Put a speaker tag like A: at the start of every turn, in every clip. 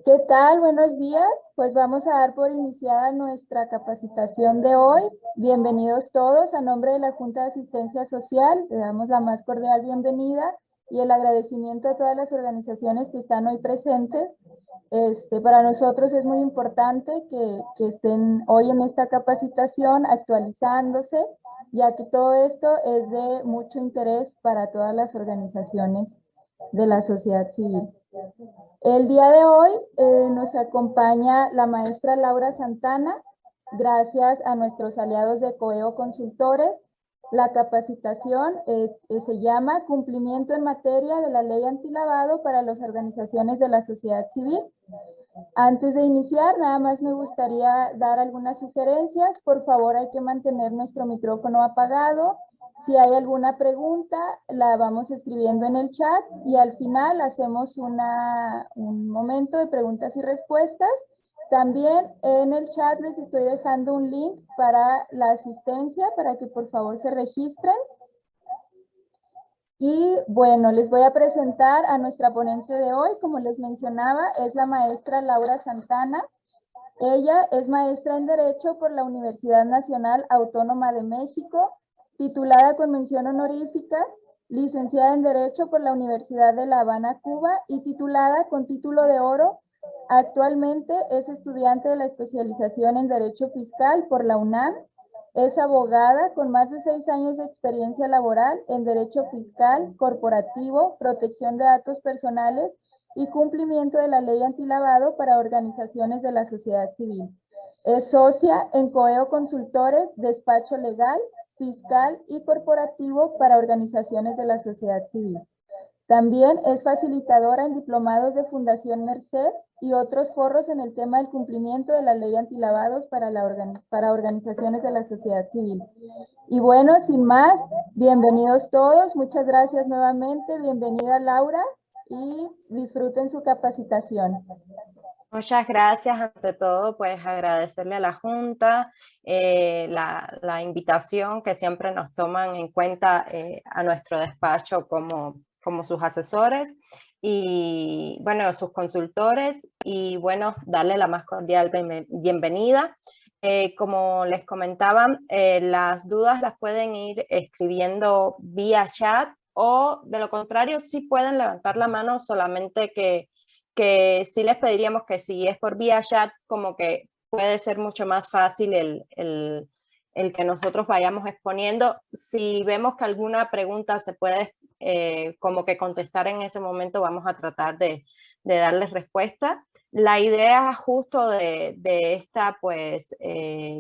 A: ¿Qué tal? Buenos días. Pues vamos a dar por iniciada nuestra capacitación de hoy. Bienvenidos todos. A nombre de la Junta de Asistencia Social, le damos la más cordial bienvenida y el agradecimiento a todas las organizaciones que están hoy presentes. Para nosotros es muy importante que estén hoy en esta capacitación actualizándose, ya que todo esto es de mucho interés para todas las organizaciones de la sociedad civil. El día de hoy nos acompaña la maestra Laura Santana, gracias a nuestros aliados de Coeo Consultores. La capacitación se llama Cumplimiento en materia de la ley antilavado para las organizaciones de la sociedad civil. Antes de iniciar, nada más me gustaría dar algunas sugerencias. Por favor, hay que mantener nuestro micrófono apagado. Si hay alguna pregunta, la vamos escribiendo en el chat y al final hacemos un momento de preguntas y respuestas. También en el chat les estoy dejando un link para la asistencia para que por favor se registren. Y bueno, les voy a presentar a nuestra ponente de hoy. Como les mencionaba, es la maestra Laura Santana. Ella es maestra en Derecho por la Universidad Nacional Autónoma de México, titulada con mención honorífica, licenciada en Derecho por la Universidad de La Habana, Cuba, y titulada con título de oro. Actualmente es estudiante de la especialización en Derecho Fiscal por la UNAM. Es abogada con más de 6 años de experiencia laboral en Derecho Fiscal, Corporativo, Protección de Datos Personales y cumplimiento de la ley antilavado para organizaciones de la sociedad civil. Es socia en Coeo Consultores, despacho legal, fiscal y corporativo para organizaciones de la sociedad civil. También es facilitadora en diplomados de Fundación Merced y otros foros en el tema del cumplimiento de la ley antilavados para organizaciones de la sociedad civil. Y bueno, sin más, bienvenidos todos, muchas gracias nuevamente, bienvenida Laura y disfruten su capacitación.
B: Muchas gracias. Ante todo, pues agradecerle a la Junta la invitación que siempre nos toman en cuenta a nuestro despacho como sus asesores y, bueno, sus consultores y, bueno, darle la más cordial bienvenida. Como les comentaba, las dudas las pueden ir escribiendo vía chat o, de lo contrario, sí pueden levantar la mano, solamente que sí les pediríamos que si es por vía chat, como que puede ser mucho más fácil el que nosotros vayamos exponiendo. Si vemos que alguna pregunta se puede como que contestar en ese momento, vamos a tratar de darles respuesta. La idea justo de esta pues,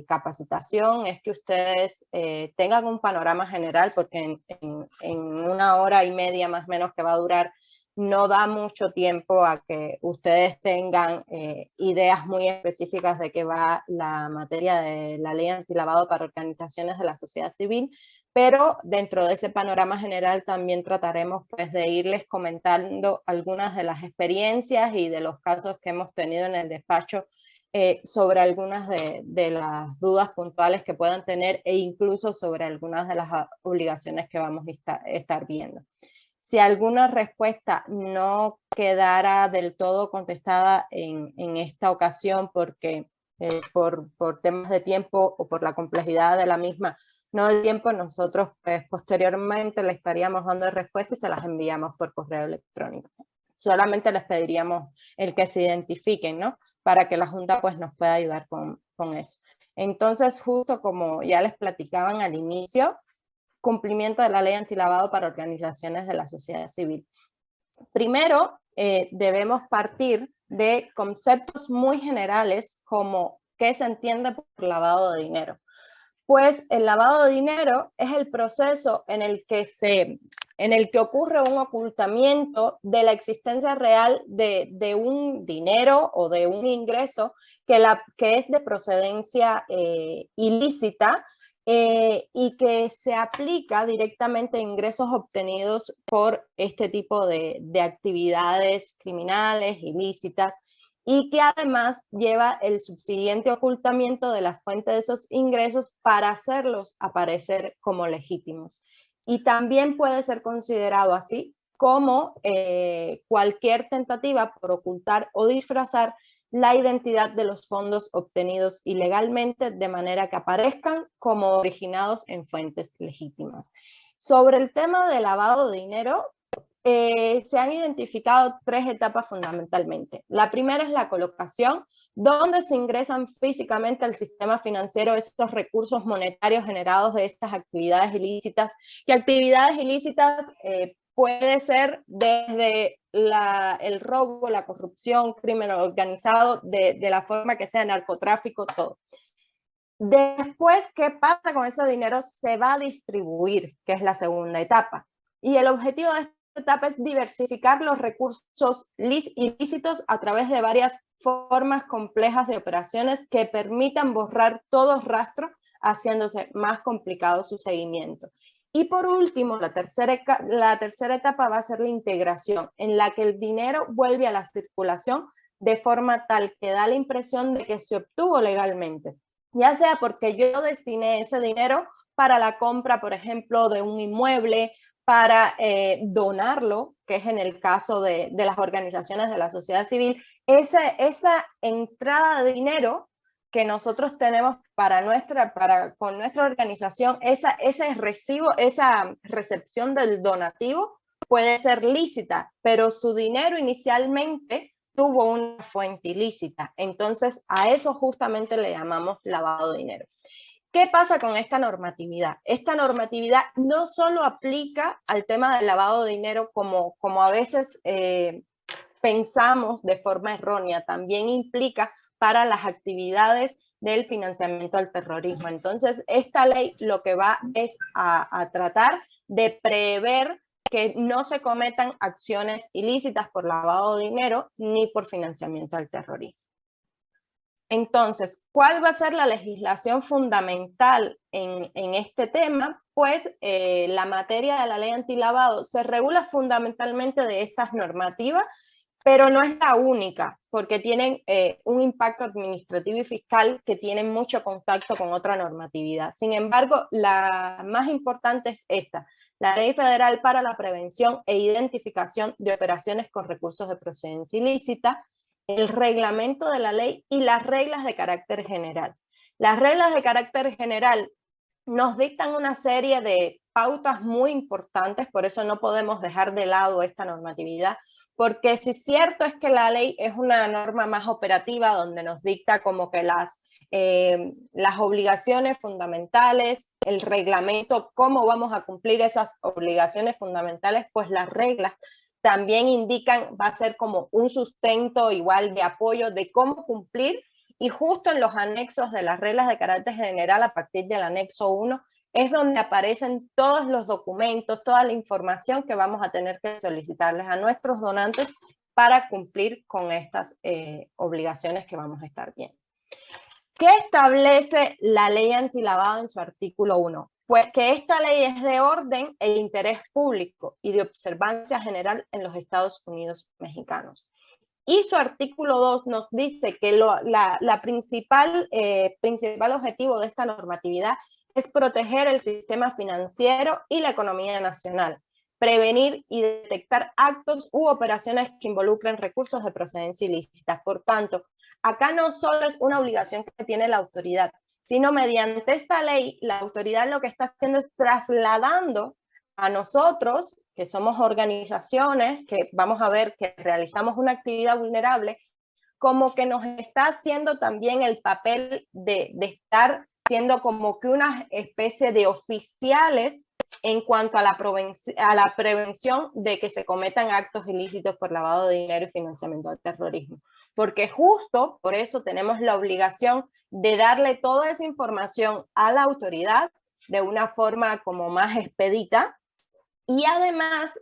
B: capacitación es que ustedes tengan un panorama general, porque en 1 hora y media más o menos que va a durar, no da mucho tiempo a que ustedes tengan ideas muy específicas de qué va la materia de la ley antilavado para organizaciones de la sociedad civil, pero dentro de ese panorama general también trataremos pues, de irles comentando algunas de las experiencias y de los casos que hemos tenido en el despacho sobre algunas de las dudas puntuales que puedan tener e incluso sobre algunas de las obligaciones que vamos a estar viendo. Si alguna respuesta no quedara del todo contestada en esta ocasión porque por temas de tiempo o por la complejidad de la misma no de tiempo, nosotros pues, posteriormente le estaríamos dando respuesta y se las enviamos por correo electrónico. Solamente les pediríamos el que se identifiquen, ¿no? Para que la Junta pues, nos pueda ayudar con eso. Entonces, justo como ya les platicaban al inicio, cumplimiento de la ley antilavado para organizaciones de la sociedad civil. Primero, debemos partir de conceptos muy generales como qué se entiende por lavado de dinero. Pues el lavado de dinero es el proceso en el que ocurre un ocultamiento de la existencia real de un dinero o de un ingreso que es de procedencia ilícita y que se aplica directamente a ingresos obtenidos por este tipo de actividades criminales, ilícitas, y que además lleva el subsiguiente ocultamiento de la fuente de esos ingresos para hacerlos aparecer como legítimos. Y también puede ser considerado así como cualquier tentativa por ocultar o disfrazar la identidad de los fondos obtenidos ilegalmente de manera que aparezcan como originados en fuentes legítimas. Sobre el tema de lavado de dinero, se han identificado 3 etapas fundamentalmente. La primera es la colocación, donde se ingresan físicamente al sistema financiero estos recursos monetarios generados de estas actividades ilícitas, que actividades ilícitas puede ser desde el robo, la corrupción, crimen organizado, de la forma que sea, narcotráfico, todo. Después, ¿qué pasa con ese dinero? Se va a distribuir, que es la segunda etapa. Y el objetivo de esta etapa es diversificar los recursos ilícitos a través de varias formas complejas de operaciones que permitan borrar todo rastro, haciéndose más complicado su seguimiento. Y por último, la tercera etapa va a ser la integración, en la que el dinero vuelve a la circulación de forma tal que da la impresión de que se obtuvo legalmente, ya sea porque yo destiné ese dinero para la compra, por ejemplo, de un inmueble, para donarlo, que es en el caso de las organizaciones de la sociedad civil. Esa entrada de dinero que nosotros tenemos con nuestra organización, ese recibo, esa recepción del donativo puede ser lícita, pero su dinero inicialmente tuvo una fuente ilícita. Entonces, a eso justamente le llamamos lavado de dinero. ¿Qué pasa con esta normatividad? Esta normatividad no solo aplica al tema del lavado de dinero como a veces pensamos de forma errónea, también implica para las actividades del financiamiento al terrorismo. Entonces, esta ley lo que va es a tratar de prever que no se cometan acciones ilícitas por lavado de dinero ni por financiamiento al terrorismo. Entonces, ¿cuál va a ser la legislación fundamental en este tema? Pues la materia de la ley antilavado se regula fundamentalmente de estas normativas, pero no es la única, porque tienen un impacto administrativo y fiscal que tienen mucho contacto con otra normatividad. Sin embargo, la más importante es esta, la Ley Federal para la Prevención e Identificación de Operaciones con Recursos de Procedencia Ilícita, el reglamento de la ley y las reglas de carácter general. Las reglas de carácter general nos dictan una serie de pautas muy importantes, por eso no podemos dejar de lado esta normatividad, porque si es cierto es que la ley es una norma más operativa donde nos dicta como que las obligaciones fundamentales, el reglamento, cómo vamos a cumplir esas obligaciones fundamentales, pues las reglas también indican, va a ser como un sustento igual de apoyo de cómo cumplir, y justo en los anexos de las reglas de carácter general, a partir del anexo 1, es donde aparecen todos los documentos, toda la información que vamos a tener que solicitarles a nuestros donantes para cumplir con estas obligaciones que vamos a estar viendo. ¿Qué establece la ley antilavado en su artículo 1? Pues que esta ley es de orden e interés público y de observancia general en los Estados Unidos mexicanos. Y su artículo 2 nos dice que la principal objetivo de esta normatividad es proteger el sistema financiero y la economía nacional, prevenir y detectar actos u operaciones que involucren recursos de procedencia ilícita. Por tanto, acá no solo es una obligación que tiene la autoridad, sino mediante esta ley, la autoridad lo que está haciendo es trasladando a nosotros, que somos organizaciones, que vamos a ver que realizamos una actividad vulnerable, como que nos está haciendo también el papel de estar siendo como que una especie de oficiales en cuanto a la prevención de que se cometan actos ilícitos por lavado de dinero y financiamiento del terrorismo. Porque justo por eso tenemos la obligación de darle toda esa información a la autoridad de una forma como más expedita, y además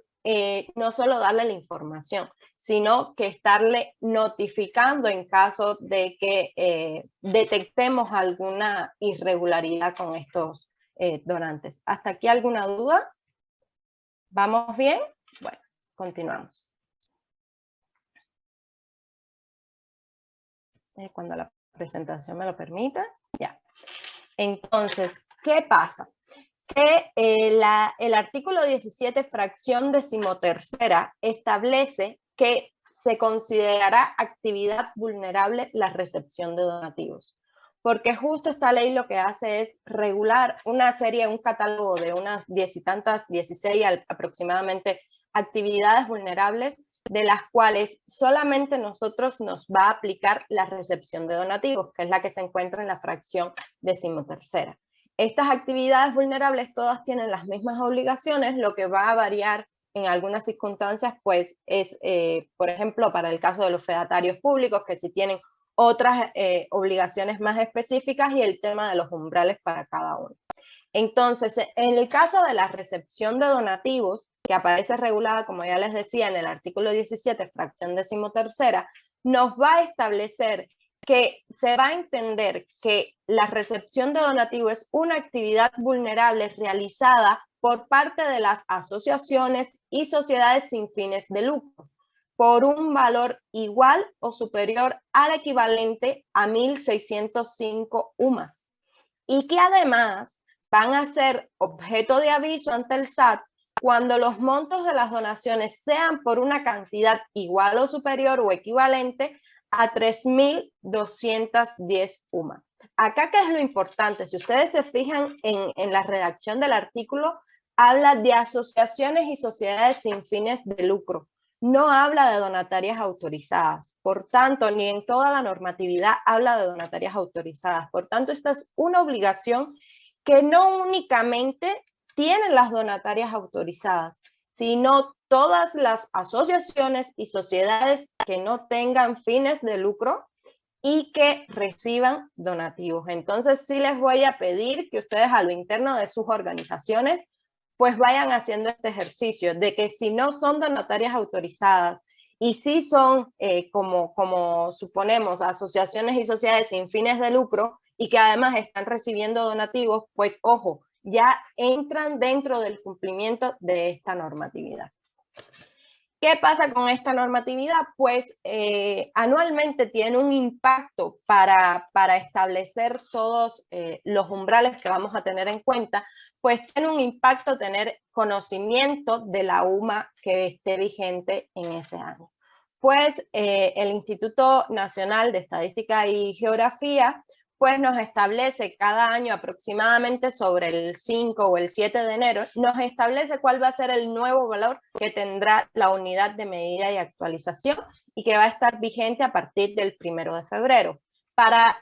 B: no solo darle la información, sino que estarle notificando en caso de que detectemos alguna irregularidad con estos donantes. ¿Hasta aquí alguna duda? ¿Vamos bien? Bueno, continuamos. Cuando la presentación me lo permita, ya. Entonces, ¿qué pasa? que el artículo 17, fracción decimotercera, establece que se considerará actividad vulnerable la recepción de donativos. Porque justo esta ley lo que hace es regular una serie, un catálogo de unas 10 y tantas, 16 aproximadamente, actividades vulnerables, de las cuales solamente nosotros nos va a aplicar la recepción de donativos, que es la que se encuentra en la fracción decimotercera. Estas actividades vulnerables todas tienen las mismas obligaciones, lo que va a variar en algunas circunstancias, pues es, por ejemplo, para el caso de los fedatarios públicos, que si tienen otras obligaciones más específicas, y el tema de los umbrales para cada uno. Entonces, en el caso de la recepción de donativos, que aparece regulada, como ya les decía, en el artículo 17, fracción decimotercera, nos va a establecer que se va a entender que la recepción de donativo es una actividad vulnerable realizada por parte de las asociaciones y sociedades sin fines de lucro, por un valor igual o superior al equivalente a 1.605 UMAS, y que además van a ser objeto de aviso ante el SAT cuando los montos de las donaciones sean por una cantidad igual o superior o equivalente a 3.210 UMA. Acá, ¿qué es lo importante? Si ustedes se fijan en la redacción del artículo, habla de asociaciones y sociedades sin fines de lucro. No habla de donatarias autorizadas. Por tanto, ni en toda la normatividad habla de donatarias autorizadas. Por tanto, esta es una obligación que no únicamente tienen las donatarias autorizadas, sino todas las asociaciones y sociedades que no tengan fines de lucro y que reciban donativos. Entonces, sí les voy a pedir que ustedes a lo interno de sus organizaciones pues vayan haciendo este ejercicio de que si no son donatarias autorizadas y si son, como suponemos, asociaciones y sociedades sin fines de lucro y que además están recibiendo donativos, pues ojo, ya entran dentro del cumplimiento de esta normatividad. ¿Qué pasa con esta normatividad? Pues anualmente tiene un impacto para establecer todos los umbrales que vamos a tener en cuenta, pues tiene un impacto tener conocimiento de la UMA que esté vigente en ese año. Pues el Instituto Nacional de Estadística y Geografía pues nos establece cada año aproximadamente sobre el 5 o el 7 de enero, nos establece cuál va a ser el nuevo valor que tendrá la unidad de medida y actualización y que va a estar vigente a partir del 1 de febrero. Para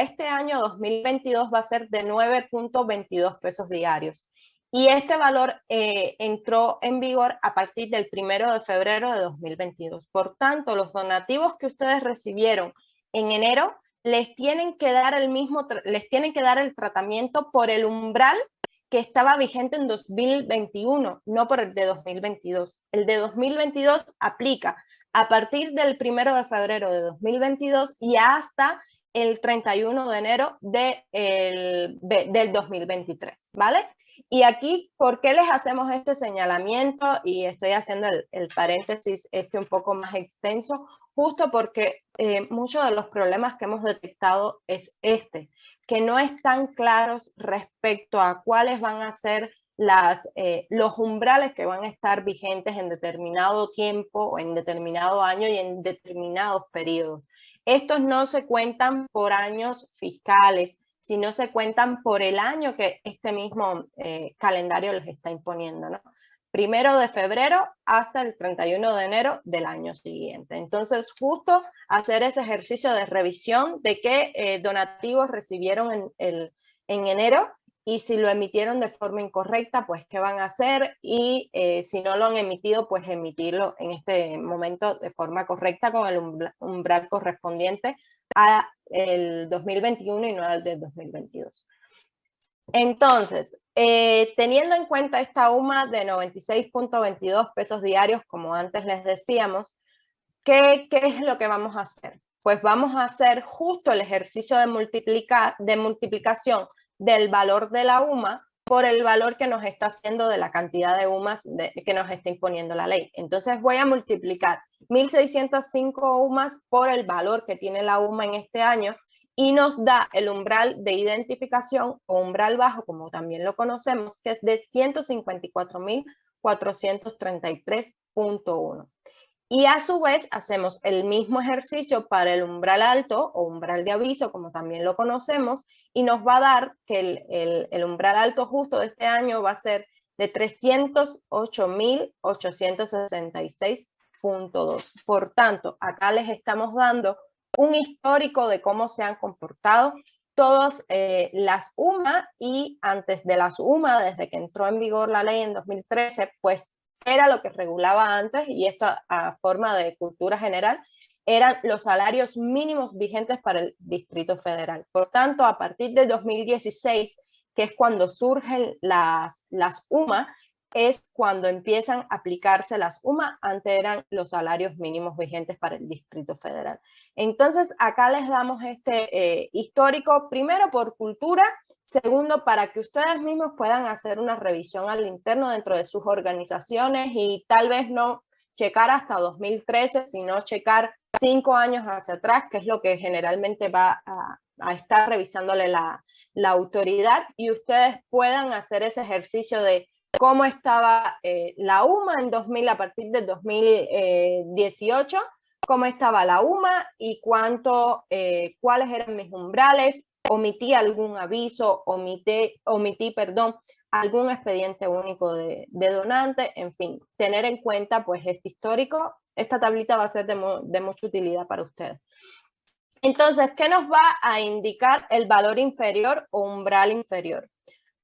B: este año 2022 va a ser de 9.22 pesos diarios. Y este valor entró en vigor a partir del 1 de febrero de 2022. Por tanto, los donativos que ustedes recibieron en enero les tienen que dar el tratamiento por el umbral que estaba vigente en 2021, no por el de 2022. El de 2022 aplica a partir del 1 de febrero de 2022 y hasta el 31 de enero del 2023, ¿vale? Y aquí, ¿por qué les hacemos este señalamiento? Y estoy haciendo el paréntesis un poco más extenso, justo porque muchos de los problemas que hemos detectado es que no están claros respecto a cuáles van a ser los umbrales que van a estar vigentes en determinado tiempo, o en determinado año y en determinados periodos. Estos no se cuentan por años fiscales, sino se cuentan por el año que este mismo calendario les está imponiendo, ¿no? 1 de febrero hasta el 31 de enero del año siguiente. Entonces, justo hacer ese ejercicio de revisión de qué donativos recibieron en enero y si lo emitieron de forma incorrecta, pues qué van a hacer, y si no lo han emitido, pues emitirlo en este momento de forma correcta con el umbral correspondiente a el 2021 y no al del 2022. Entonces, teniendo en cuenta esta UMA de 96.22 pesos diarios, como antes les decíamos, ¿qué es lo que vamos a hacer? Pues vamos a hacer justo el ejercicio de multiplicación del valor de la UMA por el valor que nos está haciendo de la cantidad de UMAs que nos está imponiendo la ley. Entonces voy a multiplicar 1.605 UMAs por el valor que tiene la UMA en este año, y nos da el umbral de identificación o umbral bajo, como también lo conocemos, que es de 154.433.1. Y a su vez hacemos el mismo ejercicio para el umbral alto o umbral de aviso, como también lo conocemos, y nos va a dar que el umbral alto justo de este año va a ser de 308.866.2. Por tanto, acá les estamos dando un histórico de cómo se han comportado todas las UMA, y antes de las UMA, desde que entró en vigor la ley en 2013, pues era lo que regulaba antes, y esto a forma de cultura general, eran los salarios mínimos vigentes para el Distrito Federal. Por tanto, a partir de 2016, que es cuando surgen las UMA, es cuando empiezan a aplicarse las UMA, antes eran los salarios mínimos vigentes para el Distrito Federal. Entonces, acá les damos este histórico, primero por cultura, segundo, para que ustedes mismos puedan hacer una revisión al interno dentro de sus organizaciones y tal vez no checar hasta 2013, sino checar 5 años hacia atrás, que es lo que generalmente va a estar revisándole la autoridad, y ustedes puedan hacer ese ejercicio de cómo estaba la UMA en 2000, a partir de 2018, cómo estaba la UMA y cuáles eran mis umbrales, omití algún aviso, omití algún expediente único de donante, en fin, tener en cuenta pues este histórico. Esta tablita va a ser de mucha utilidad para ustedes. Entonces, ¿qué nos va a indicar el valor inferior o umbral inferior?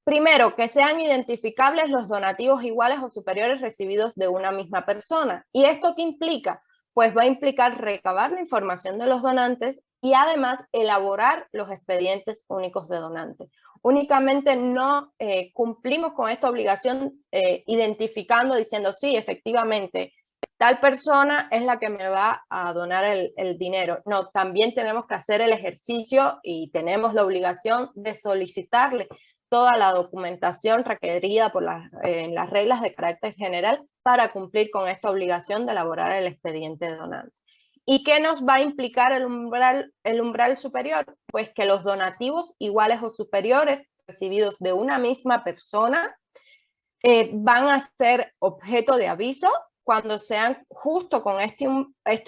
B: Primero, que sean identificables los donativos iguales o superiores recibidos de una misma persona. ¿Y esto qué implica? Pues va a implicar recabar la información de los donantes y además elaborar los expedientes únicos de donante. Únicamente no cumplimos con esta obligación identificando, diciendo, sí, efectivamente, tal persona es la que me va a donar el dinero. No, también tenemos que hacer el ejercicio y tenemos la obligación de solicitarle toda la documentación requerida por en las reglas de carácter general para cumplir con esta obligación de elaborar el expediente de donante. ¿Y qué nos va a implicar el umbral superior? Pues que los donativos iguales o superiores recibidos de una misma persona van a ser objeto de aviso cuando sean justo con este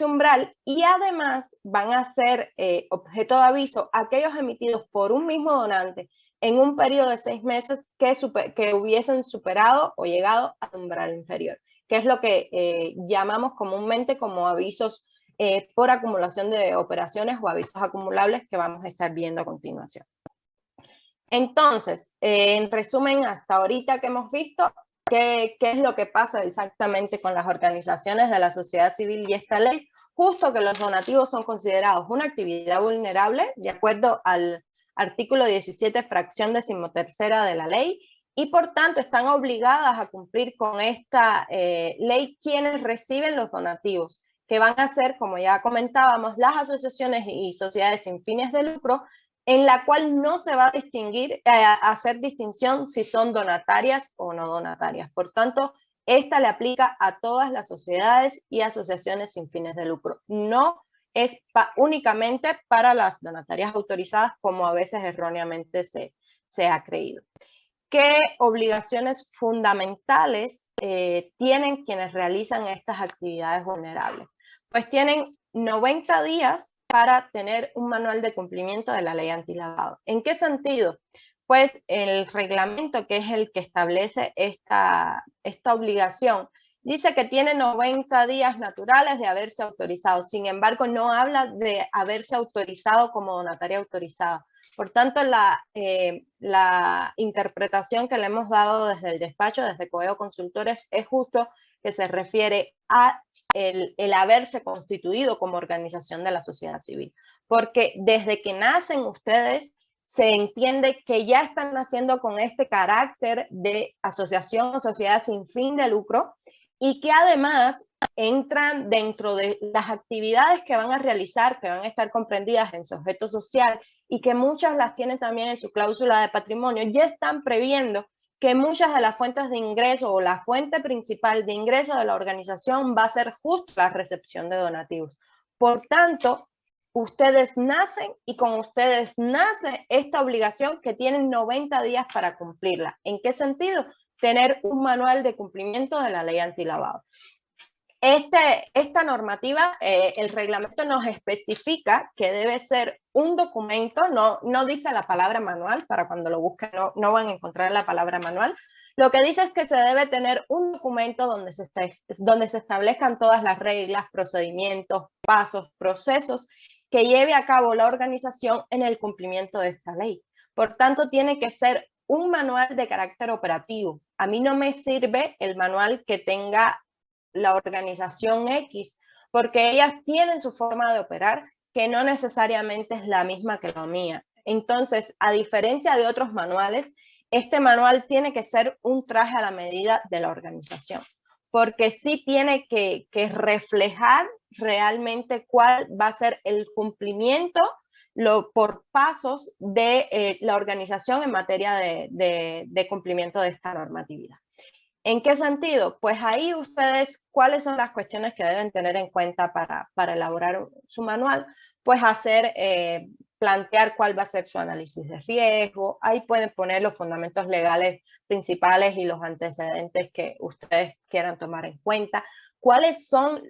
B: umbral, y además van a ser objeto de aviso aquellos emitidos por un mismo donante en un periodo de 6 meses que hubiesen superado o llegado al umbral inferior, que es lo que llamamos comúnmente como avisos por acumulación de operaciones o avisos acumulables, que vamos a estar viendo a continuación. Entonces, en resumen, hasta ahorita que hemos visto, ¿qué es lo que pasa exactamente con las organizaciones de la sociedad civil y esta ley? Justo que los donativos son considerados una actividad vulnerable, de acuerdo al artículo 17, fracción 13ª de la ley, y por tanto están obligadas a cumplir con esta ley quienes reciben los donativos, que van a ser, como ya comentábamos, las asociaciones y sociedades sin fines de lucro, en la cual no se va a distinguir, hacer distinción si son donatarias o no donatarias. Por tanto, esta le aplica a todas las sociedades y asociaciones sin fines de lucro. No es únicamente para las donatarias autorizadas, como a veces erróneamente se ha creído. ¿Qué obligaciones fundamentales tienen quienes realizan estas actividades vulnerables? Pues tienen 90 días para tener un manual de cumplimiento de la ley antilavado. ¿En qué sentido? Pues el reglamento, que es el que establece esta obligación, dice que tiene 90 días naturales de haberse autorizado. Sin embargo, no habla de haberse autorizado como donataria autorizada. Por tanto, la interpretación que le hemos dado desde el despacho, desde Coeo Consultores, es justo que se refiere a el haberse constituido como organización de la sociedad civil. Porque desde que nacen ustedes, se entiende que ya están naciendo con este carácter de asociación o sociedad sin fin de lucro, y que además entran dentro de las actividades que van a realizar, que van a estar comprendidas en su objeto social y que muchas las tienen también en su cláusula de patrimonio, ya están previendo que muchas de las fuentes de ingreso o la fuente principal de ingreso de la organización va a ser justo la recepción de donativos. Por tanto, Ustedes nacen y con ustedes nace esta obligación que tienen 90 días para cumplirla. ¿En qué sentido? Tener un manual de cumplimiento de la ley antilavado. Esta normativa, el reglamento nos especifica que debe ser un documento, no dice la palabra manual, para cuando lo busquen no van a encontrar la palabra manual. Lo que dice es que se debe tener un documento donde se establezcan todas las reglas, procedimientos, pasos, procesos que lleve a cabo la organización en el cumplimiento de esta ley. Por tanto, tiene que ser un manual de carácter operativo. A mí no me sirve el manual que tenga la organización X, porque ellas tienen su forma de operar que no necesariamente es la misma que la mía. Entonces, a diferencia de otros manuales, este manual tiene que ser un traje a la medida de la organización, porque sí tiene que reflejar realmente cuál va a ser el cumplimiento por pasos de la organización en materia de cumplimiento de esta normatividad. ¿En qué sentido? Pues ahí ustedes, ¿cuáles son las cuestiones que deben tener en cuenta para elaborar su manual? Pues plantear cuál va a ser su análisis de riesgo. Ahí pueden poner los fundamentos legales principales y los antecedentes que ustedes quieran tomar en cuenta. ¿Cuáles son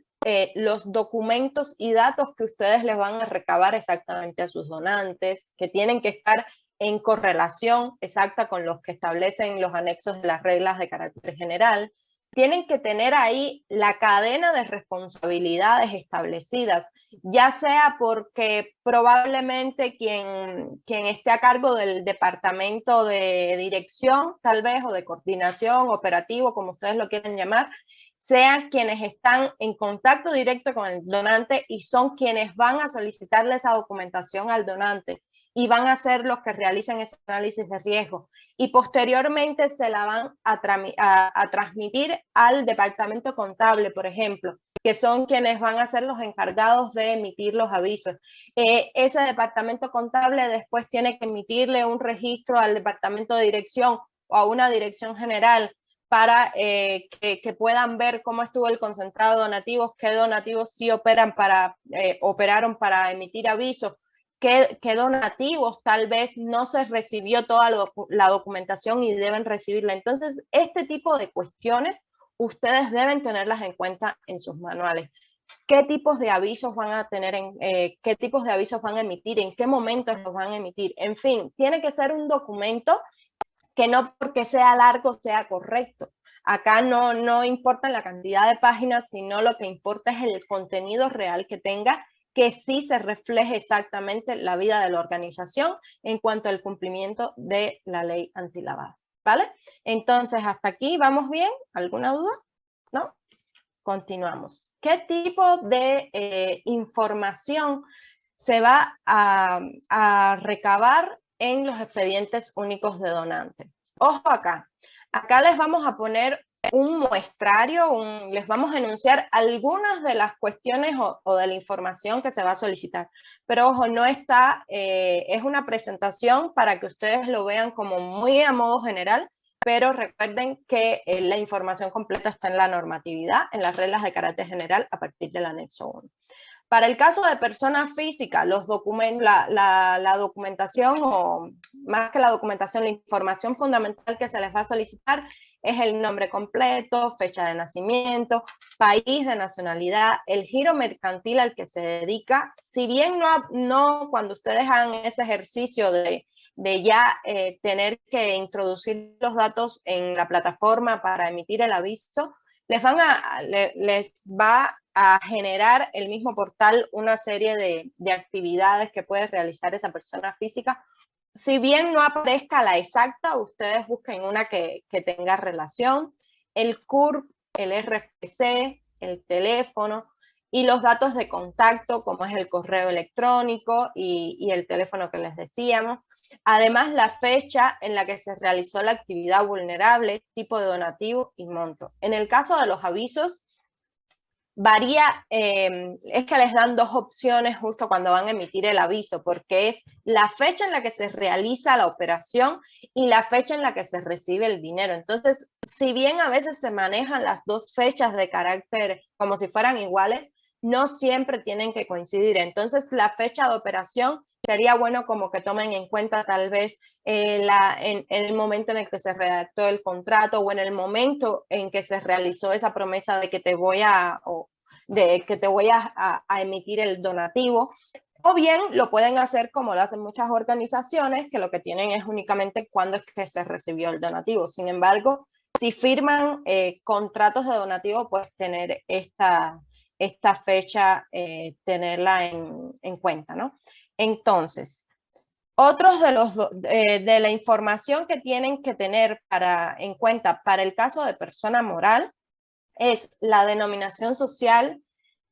B: los documentos y datos que ustedes les van a recabar exactamente a sus donantes, que tienen que estar en correlación exacta con los que establecen los anexos de las reglas de carácter general? Tienen que tener ahí la cadena de responsabilidades establecidas, ya sea porque probablemente quien esté a cargo del departamento de dirección, tal vez, o de coordinación, operativo, como ustedes lo quieren llamar, sean quienes están en contacto directo con el donante y son quienes van a solicitarle esa documentación al donante y van a ser los que realicen ese análisis de riesgo y posteriormente se la van a transmitir al departamento contable, por ejemplo, que son quienes van a ser los encargados de emitir los avisos. Ese departamento contable después tiene que emitirle un registro al departamento de dirección o a una dirección general para que puedan ver cómo estuvo el concentrado de donativos, qué donativos sí operaron para emitir avisos, qué donativos tal vez no se recibió toda la documentación y deben recibirla. Entonces, este tipo de cuestiones ustedes deben tenerlas en cuenta en sus manuales. ¿Qué tipos de avisos van a tener, qué tipos de avisos van a emitir, en qué momentos los van a emitir? En fin, tiene que ser un documento que no porque sea largo sea correcto. Acá no importa la cantidad de páginas, sino lo que importa es el contenido real que tenga, que sí se refleje exactamente la vida de la organización en cuanto al cumplimiento de la ley antilavado, ¿vale? Entonces, hasta aquí, ¿vamos bien? ¿Alguna duda? ¿No? Continuamos. ¿Qué tipo de información se va a recabar en los expedientes únicos de donante? Ojo acá. Acá les vamos a poner un muestrario, les vamos a enunciar algunas de las cuestiones o de la información que se va a solicitar. Pero ojo, no está, es una presentación para que ustedes lo vean como muy a modo general, pero recuerden que la información completa está en la normatividad, en las reglas de carácter general a partir del anexo 1. Para el caso de personas físicas, los documentos, la documentación, o más que la documentación, la información fundamental que se les va a solicitar es el nombre completo, fecha de nacimiento, país de nacionalidad, el giro mercantil al que se dedica. Si bien no cuando ustedes hagan ese ejercicio de ya tener que introducir los datos en la plataforma para emitir el aviso, les va a generar el mismo portal una serie de actividades que puede realizar esa persona física. Si bien no aparezca la exacta, ustedes busquen una que tenga relación, el CURP, el RFC, el teléfono y los datos de contacto, como es el correo electrónico y el teléfono que les decíamos. Además, la fecha en la que se realizó la actividad vulnerable, tipo de donativo y monto. En el caso de los avisos, varía, es que les dan dos opciones justo cuando van a emitir el aviso, porque es la fecha en la que se realiza la operación y la fecha en la que se recibe el dinero. Entonces, si bien a veces se manejan las dos fechas de carácter como si fueran iguales, no siempre tienen que coincidir. Entonces, la fecha de operación sería bueno como que tomen en cuenta tal vez en el momento en el que se redactó el contrato o en el momento en que se realizó esa promesa de que te voy a emitir el donativo. O bien lo pueden hacer como lo hacen muchas organizaciones, que lo que tienen es únicamente cuándo es que se recibió el donativo. Sin embargo, si firman contratos de donativo, pues tener esta fecha, tenerla en cuenta, ¿no? Entonces, otros de la información que tienen que tener en cuenta para el caso de persona moral es la denominación social,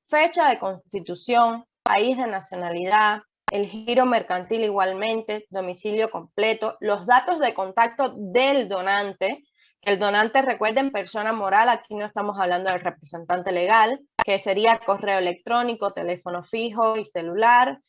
B: fecha de constitución, país de nacionalidad, el giro mercantil igualmente, domicilio completo, los datos de contacto del donante. El donante, recuerden, persona moral, aquí no estamos hablando del representante legal, que sería correo electrónico, teléfono fijo y celular,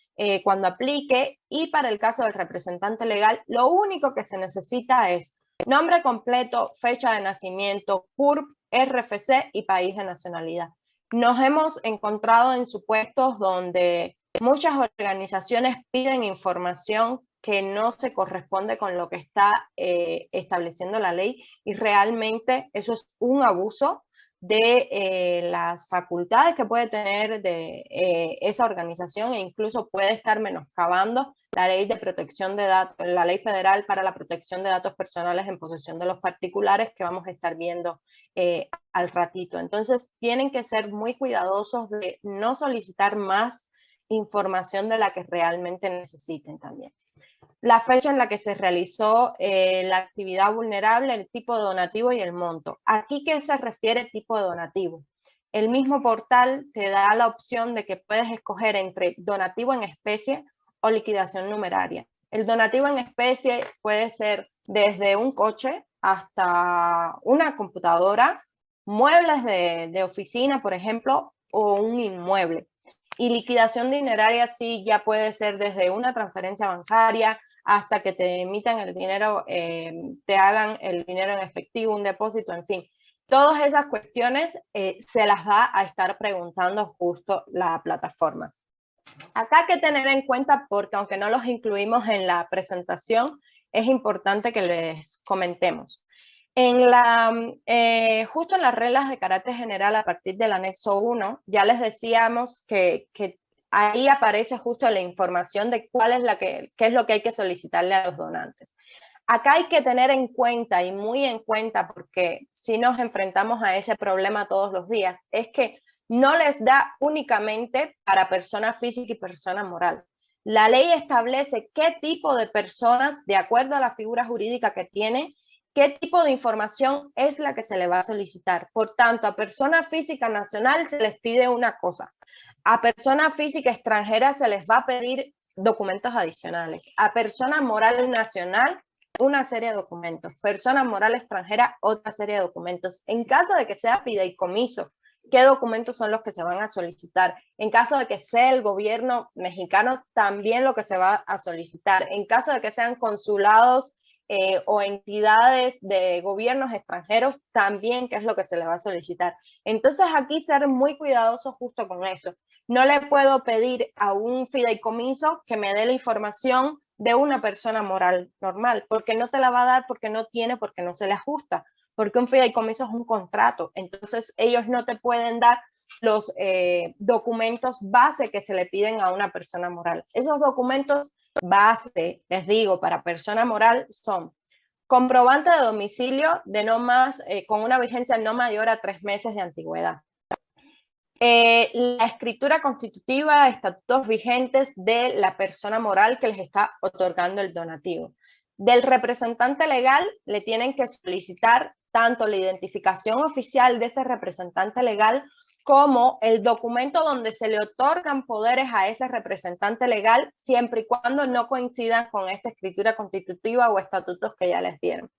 B: cuando aplique. Y para el caso del representante legal, lo único que se necesita es nombre completo, fecha de nacimiento, CURP, RFC y país de nacionalidad. Nos hemos encontrado en supuestos donde muchas organizaciones piden información que no se corresponde con lo que está estableciendo la ley, y realmente eso es un abuso de las facultades que puede tener de esa organización, e incluso puede estar menoscabando la ley de protección de datos, la ley federal para la protección de datos personales en posesión de los particulares, que vamos a estar viendo al ratito. Entonces tienen que ser muy cuidadosos de no solicitar más información de la que realmente necesiten también. La fecha en la que se realizó la actividad vulnerable, el tipo de donativo y el monto. ¿Aquí qué se refiere tipo de donativo? El mismo portal te da la opción de que puedes escoger entre donativo en especie o liquidación numeraria. El donativo en especie puede ser desde un coche hasta una computadora, muebles de oficina, por ejemplo, o un inmueble. Y liquidación dineraria sí ya puede ser desde una transferencia bancaria hasta que te emitan el dinero, te hagan el dinero en efectivo, un depósito, en fin. Todas esas cuestiones se las va a estar preguntando justo la plataforma. Acá hay que tener en cuenta, porque aunque no los incluimos en la presentación, es importante que les comentemos. Justo en las reglas de carácter general, a partir del anexo 1, ya les decíamos que ahí aparece justo la información de qué es lo que hay que solicitarle a los donantes. Acá hay que tener en cuenta, y muy en cuenta, porque si nos enfrentamos a ese problema todos los días, es que no les da únicamente para persona física y persona moral. La ley establece qué tipo de personas, de acuerdo a la figura jurídica que tiene, qué tipo de información es la que se le va a solicitar. Por tanto, a persona física nacional se les pide una cosa. A persona física extranjera se les va a pedir documentos adicionales. A persona moral nacional, una serie de documentos. Persona moral extranjera, otra serie de documentos. En caso de que sea fideicomiso, ¿qué documentos son los que se van a solicitar? En caso de que sea el gobierno mexicano, también lo que se va a solicitar. En caso de que sean consulados o entidades de gobiernos extranjeros, también qué es lo que se le va a solicitar. Entonces aquí ser muy cuidadosos justo con eso. No le puedo pedir a un fideicomiso que me dé la información de una persona moral normal, porque no te la va a dar, porque no tiene, porque no se le ajusta, porque un fideicomiso es un contrato. Entonces ellos no te pueden dar los documentos base que se le piden a una persona moral. Esos documentos base, les digo, para persona moral son comprobante de domicilio de no más, con una vigencia no mayor a 3 meses de antigüedad. La escritura constitutiva, estatutos vigentes de la persona moral que les está otorgando el donativo. Del representante legal le tienen que solicitar tanto la identificación oficial de ese representante legal como el documento donde se le otorgan poderes a ese representante legal, siempre y cuando no coincidan con esta escritura constitutiva o estatutos que ya les dieron.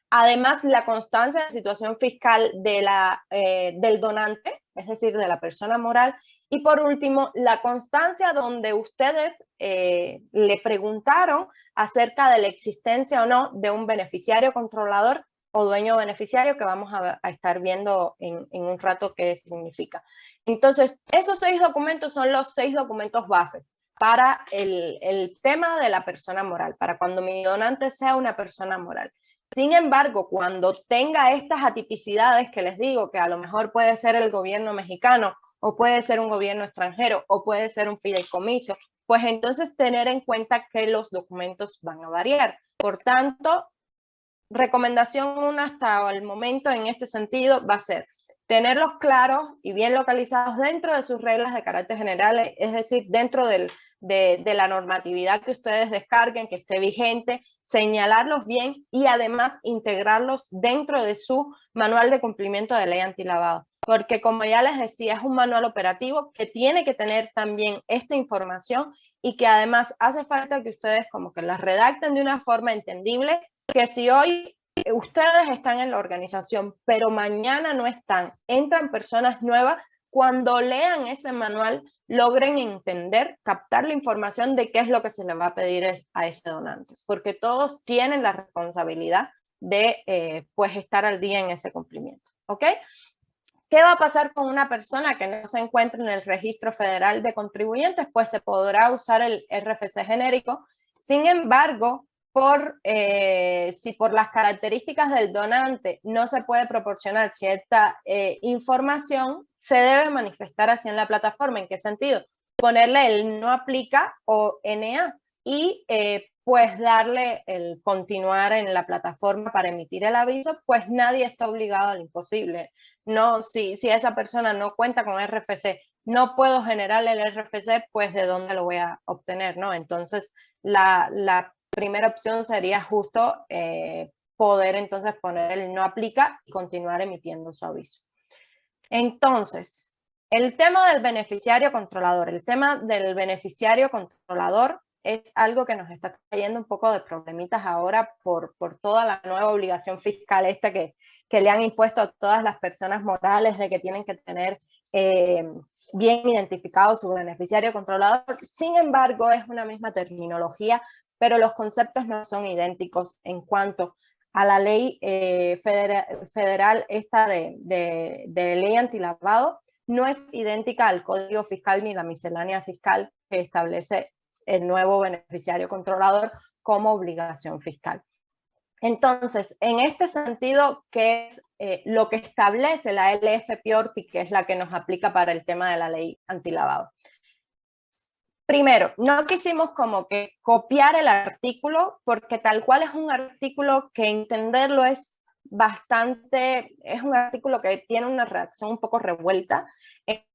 B: Además, la constancia de situación fiscal del donante, es decir, de la persona moral. Y por último, la constancia donde ustedes le preguntaron acerca de la existencia o no de un beneficiario controlador o dueño beneficiario, que vamos a estar viendo en un rato qué significa. Entonces, esos 6 documentos son los 6 documentos bases para el tema de la persona moral, para cuando mi donante sea una persona moral. Sin embargo, cuando tenga estas atipicidades que les digo, que a lo mejor puede ser el gobierno mexicano, o puede ser un gobierno extranjero, o puede ser un fideicomiso, pues entonces tener en cuenta que los documentos van a variar. Por tanto, recomendación 1 hasta el momento en este sentido va a ser tenerlos claros y bien localizados dentro de sus reglas de carácter general, es decir, dentro de la normatividad que ustedes descarguen, que esté vigente, señalarlos bien y además integrarlos dentro de su manual de cumplimiento de ley antilavado. Porque como ya les decía, es un manual operativo que tiene que tener también esta información y que además hace falta que ustedes como que la redacten de una forma entendible, que si hoy ustedes están en la organización, pero mañana no están, entran personas nuevas, cuando lean ese manual logren entender, captar la información de qué es lo que se le va a pedir a ese donante, porque todos tienen la responsabilidad de pues estar al día en ese cumplimiento, ¿ok? ¿Qué va a pasar con una persona que no se encuentre en el Registro Federal de Contribuyentes? Pues se podrá usar el RFC genérico. Sin embargo, si por las características del donante no se puede proporcionar cierta información, se debe manifestar así en la plataforma. ¿En qué sentido? Ponerle el no aplica o NA y pues darle el continuar en la plataforma para emitir el aviso, pues nadie está obligado al imposible. No, si esa persona no cuenta con RFC, no puedo generar el RFC, pues ¿de dónde lo voy a obtener? ¿No? Entonces, la primera opción sería justo poder entonces poner el no aplica y continuar emitiendo su aviso. Entonces, el tema del beneficiario controlador. El tema del beneficiario controlador es algo que nos está trayendo un poco de problemitas ahora por toda la nueva obligación fiscal esta que le han impuesto a todas las personas morales de que tienen que tener bien identificado su beneficiario controlador. Sin embargo, es una misma terminología, pero los conceptos no son idénticos en cuanto a la ley federal esta de ley antilavado. No es idéntica al Código Fiscal ni la miscelánea fiscal que establece el nuevo beneficiario controlador como obligación fiscal. Entonces, en este sentido, ¿qué es lo que establece la LFPORPI, que es la que nos aplica para el tema de la ley antilavado? Primero, no quisimos como que copiar el artículo, porque tal cual es un artículo que entenderlo es un artículo que tiene una redacción un poco revuelta,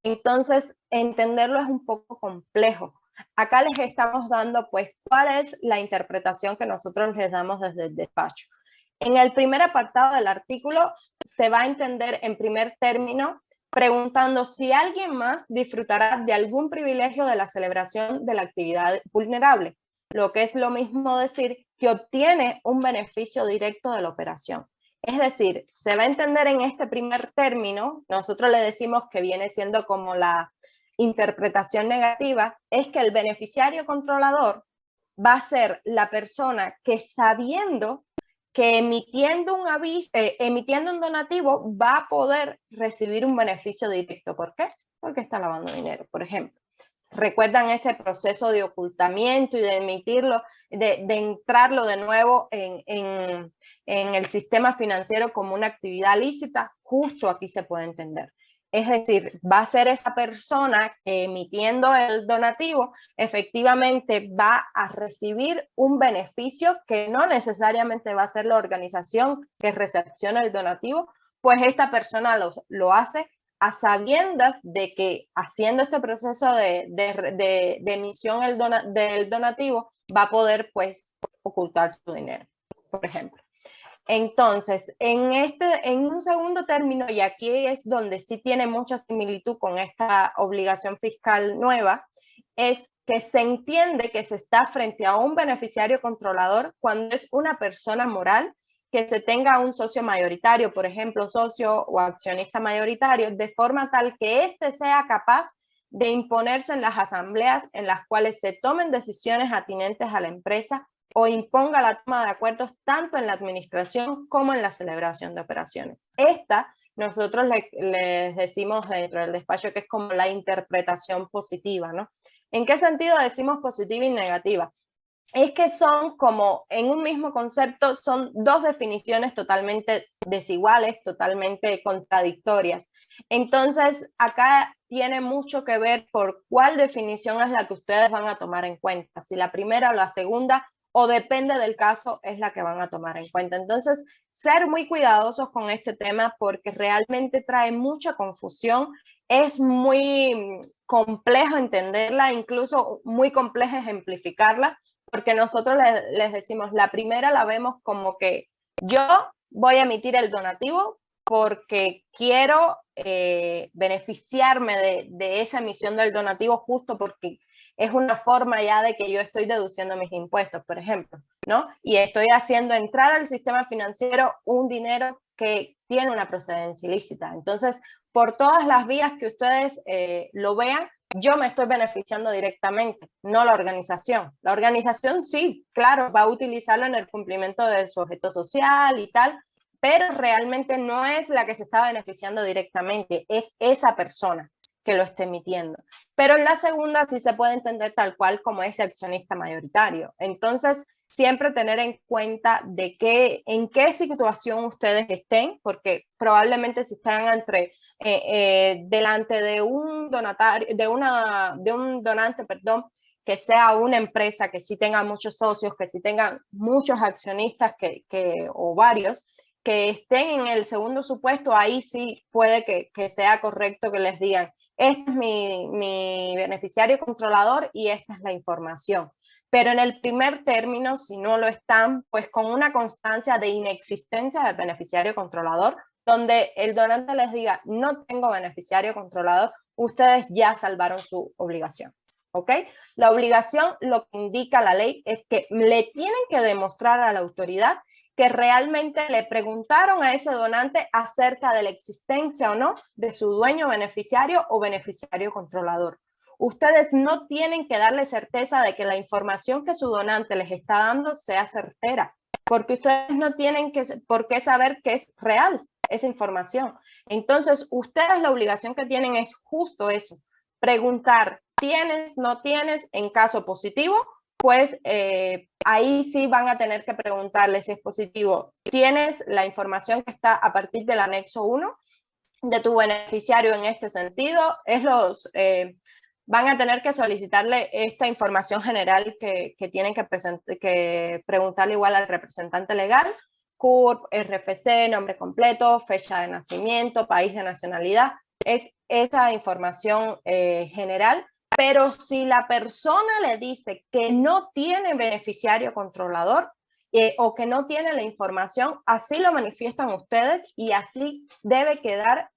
B: entonces entenderlo es un poco complejo. Acá les estamos dando pues cuál es la interpretación que nosotros les damos desde el despacho. En el primer apartado del artículo se va a entender en primer término preguntando si alguien más disfrutará de algún privilegio de la celebración de la actividad vulnerable, lo que es lo mismo decir que obtiene un beneficio directo de la operación. Es decir, se va a entender en este primer término, nosotros le decimos que viene siendo como la interpretación negativa, es que el beneficiario controlador va a ser la persona que sabiendo que emitiendo un aviso, emitiendo un donativo va a poder recibir un beneficio directo. ¿Por qué? Porque está lavando dinero, por ejemplo. ¿Recuerdan ese proceso de ocultamiento y de emitirlo, de entrarlo de nuevo en el sistema financiero como una actividad lícita? Justo aquí se puede entender. Es decir, va a ser esa persona que emitiendo el donativo efectivamente va a recibir un beneficio que no necesariamente va a ser la organización que recepciona el donativo, pues esta persona lo hace a sabiendas de que haciendo este proceso de emisión del donativo va a poder pues ocultar su dinero, por ejemplo. Entonces, en un segundo término, y aquí es donde sí tiene mucha similitud con esta obligación fiscal nueva, es que se entiende que se está frente a un beneficiario controlador cuando es una persona moral que se tenga un socio mayoritario, por ejemplo, socio o accionista mayoritario, de forma tal que éste sea capaz de imponerse en las asambleas en las cuales se tomen decisiones atinentes a la empresa o imponga la toma de acuerdos tanto en la administración como en la celebración de operaciones. Esta nosotros les decimos dentro del despacho que es como la interpretación positiva, ¿no? ¿En qué sentido decimos positiva y negativa? Es que son como en un mismo concepto, son dos definiciones totalmente desiguales, totalmente contradictorias. Entonces, acá tiene mucho que ver por cuál definición es la que ustedes van a tomar en cuenta, si la primera o la segunda, o depende del caso, es la que van a tomar en cuenta. Entonces, ser muy cuidadosos con este tema porque realmente trae mucha confusión, es muy complejo entenderla, incluso muy complejo ejemplificarla, porque nosotros les decimos, la primera la vemos como que yo voy a emitir el donativo porque quiero beneficiarme de esa emisión del donativo justo porque es una forma ya de que yo estoy deduciendo mis impuestos, por ejemplo, ¿no? Y estoy haciendo entrar al sistema financiero un dinero que tiene una procedencia ilícita. Entonces, por todas las vías que ustedes lo vean, yo me estoy beneficiando directamente, no la organización. La organización sí, claro, va a utilizarlo en el cumplimiento de su objeto social y tal, pero realmente no es la que se está beneficiando directamente, es esa persona que lo está emitiendo. Pero en la segunda sí se puede entender tal cual como ese accionista mayoritario. Entonces, siempre tener en cuenta de en qué situación ustedes estén, porque probablemente si están delante de un donatario, de un donante, perdón, que sea una empresa que sí tenga muchos socios, que sí tengan muchos accionistas o varios, que estén en el segundo supuesto, ahí sí puede que sea correcto que les digan, este es mi beneficiario controlador y esta es la información. Pero en el primer término, si no lo están, pues con una constancia de inexistencia del beneficiario controlador, donde el donante les diga, no tengo beneficiario controlador, ustedes ya salvaron su obligación. ¿Ok? La obligación, lo que indica la ley, es que le tienen que demostrar a la autoridad que realmente le preguntaron a ese donante acerca de la existencia o no de su dueño beneficiario o beneficiario controlador. Ustedes no tienen que darle certeza de que la información que su donante les está dando sea certera, porque ustedes no tienen por qué saber que es real esa información. Entonces, ustedes la obligación que tienen es justo eso, preguntar, ¿tienes, no tienes? En caso positivo, pues ahí sí van a tener que preguntarle si es positivo. ¿Tienes la información que está a partir del anexo 1 de tu beneficiario en este sentido? Van a tener que solicitarle esta información general que tienen que preguntarle igual al representante legal, CURP, RFC, nombre completo, fecha de nacimiento, país de nacionalidad, es esa información general. Pero si la persona le dice que no tiene beneficiario controlador o que no tiene la información, así lo manifiestan ustedes y así debe quedar,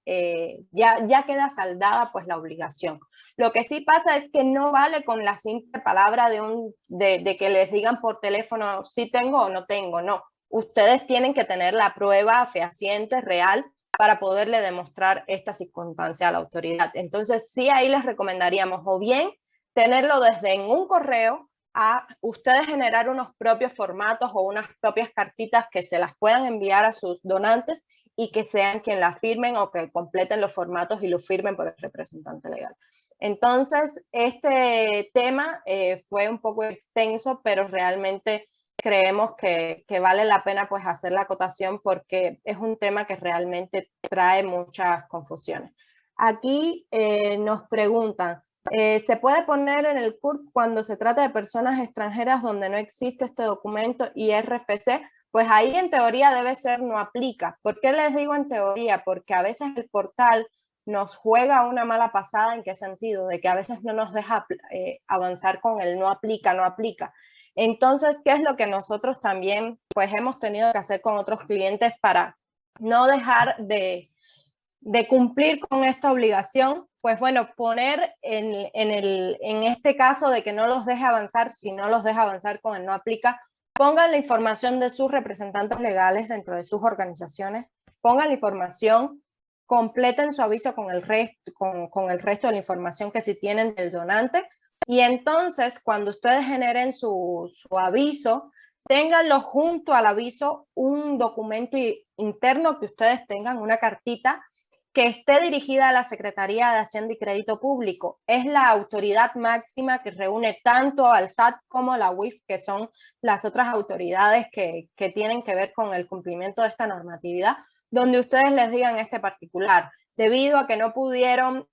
B: ya queda saldada pues la obligación. Lo que sí pasa es que no vale con la simple palabra de que les digan por teléfono si tengo o no tengo, no. Ustedes tienen que tener la prueba fehaciente, real, para poderle demostrar esta circunstancia a la autoridad. Entonces, sí, ahí les recomendaríamos o bien tenerlo desde en un correo a ustedes generar unos propios formatos o unas propias cartitas que se las puedan enviar a sus donantes y que sean quien la firmen o que completen los formatos y lo firmen por el representante legal. Entonces, este tema fue un poco extenso, pero realmente creemos que vale la pena pues hacer la acotación porque es un tema que realmente trae muchas confusiones. Aquí nos preguntan, ¿se puede poner en el CURP cuando se trata de personas extranjeras donde no existe este documento y RFC? Pues ahí en teoría debe ser no aplica. ¿Por qué les digo en teoría? Porque a veces el portal nos juega una mala pasada. ¿En qué sentido? De que a veces no nos deja avanzar con el no aplica, no aplica. Entonces, ¿qué es lo que nosotros también pues hemos tenido que hacer con otros clientes para no dejar de cumplir con esta obligación? Pues bueno, poner en este caso de que no los deje avanzar, si no los deja avanzar con el no aplica, pongan la información de sus representantes legales dentro de sus organizaciones, pongan la información, completen su aviso con el resto de la información que sí tienen del donante. Y entonces, cuando ustedes generen su aviso, ténganlo junto al aviso, un documento interno que ustedes tengan, una cartita que esté dirigida a la Secretaría de Hacienda y Crédito Público. Es la autoridad máxima que reúne tanto al SAT como la UIF, que son las otras autoridades que tienen que ver con el cumplimiento de esta normatividad, donde ustedes les digan este particular. Debido a que no pudieron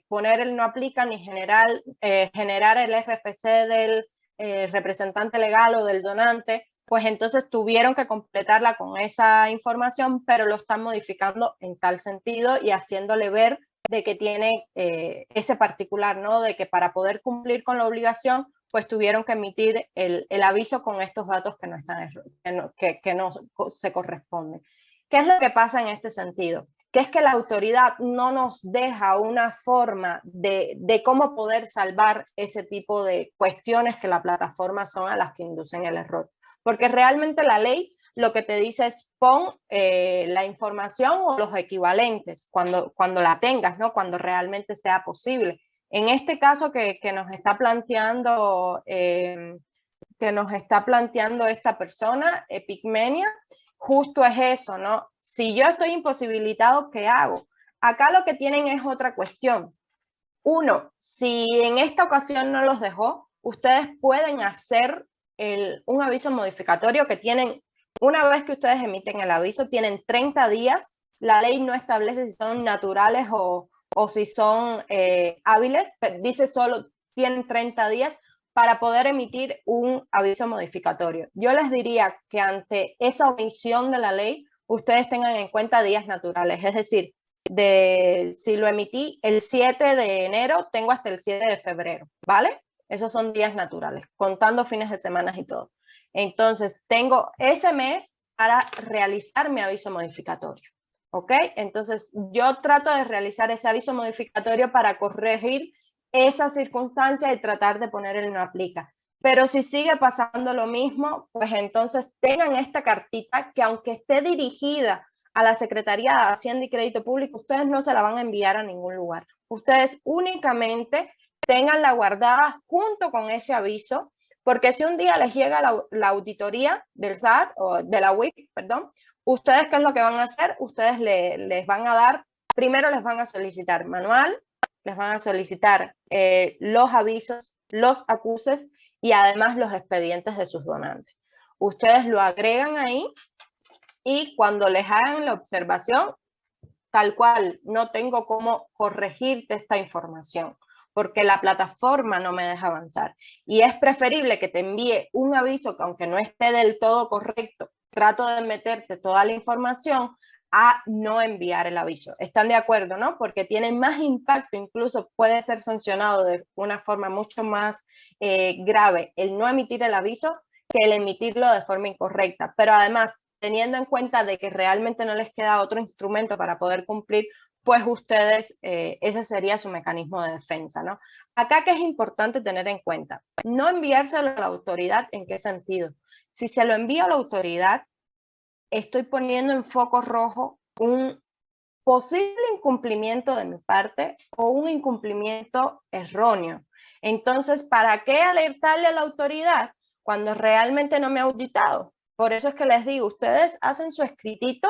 B: poner el no aplica ni generar el RFC del representante legal o del donante, pues entonces tuvieron que completarla con esa información, pero lo están modificando en tal sentido y haciéndole ver de que tiene ese particular, ¿no? De que para poder cumplir con la obligación, pues tuvieron que emitir el aviso con estos datos que no están, que no se corresponden. ¿Qué es lo que pasa en este sentido? Que es que la autoridad no nos deja una forma de cómo poder salvar ese tipo de cuestiones que la plataforma son a las que inducen el error. Porque realmente la ley lo que te dice es pon la información o los equivalentes cuando la tengas, ¿no? Cuando realmente sea posible. En este caso que nos está planteando esta persona, Epigmenia, justo es eso, ¿no? Si yo estoy imposibilitado, ¿qué hago? Acá lo que tienen es otra cuestión. Uno, si en esta ocasión no los dejó, ustedes pueden hacer un aviso modificatorio que tienen, una vez que ustedes emiten el aviso, tienen 30 días. La ley no establece si son naturales o si son hábiles, dice solo tienen 30 días para poder emitir un aviso modificatorio. Yo les diría que ante esa omisión de la ley, ustedes tengan en cuenta días naturales, es decir, si lo emití el 7 de enero, tengo hasta el 7 de febrero, ¿vale? Esos son días naturales, contando fines de semana y todo. Entonces, tengo ese mes para realizar mi aviso modificatorio, ¿ok? Entonces, yo trato de realizar ese aviso modificatorio para corregir esa circunstancia y tratar de poner el no aplica. Pero si sigue pasando lo mismo, pues entonces tengan esta cartita que aunque esté dirigida a la Secretaría de Hacienda y Crédito Público, ustedes no se la van a enviar a ningún lugar. Ustedes únicamente tenganla guardada junto con ese aviso, porque si un día les llega la auditoría del SAT o de la UIF, perdón, ustedes ¿qué es lo que van a hacer? Ustedes les van a dar, primero les van a solicitar manual, les van a solicitar los avisos, los acuses y además los expedientes de sus donantes. Ustedes lo agregan ahí y cuando les hagan la observación, tal cual, no tengo cómo corregirte esta información porque la plataforma no me deja avanzar. Y es preferible que te envíe un aviso que aunque no esté del todo correcto, trato de meterte toda la información a no enviar el aviso. ¿Están de acuerdo, no? Porque tiene más impacto, incluso puede ser sancionado de una forma mucho más grave el no emitir el aviso que el emitirlo de forma incorrecta. Pero además, teniendo en cuenta de que realmente no les queda otro instrumento para poder cumplir, pues ustedes, ese sería su mecanismo de defensa, ¿no? Acá que es importante tener en cuenta, no enviárselo a la autoridad, ¿en qué sentido? Si se lo envío a la autoridad, estoy poniendo en foco rojo un posible incumplimiento de mi parte o un incumplimiento erróneo. Entonces, ¿para qué alertarle a la autoridad cuando realmente no me ha auditado? Por eso es que les digo, ustedes hacen su escritito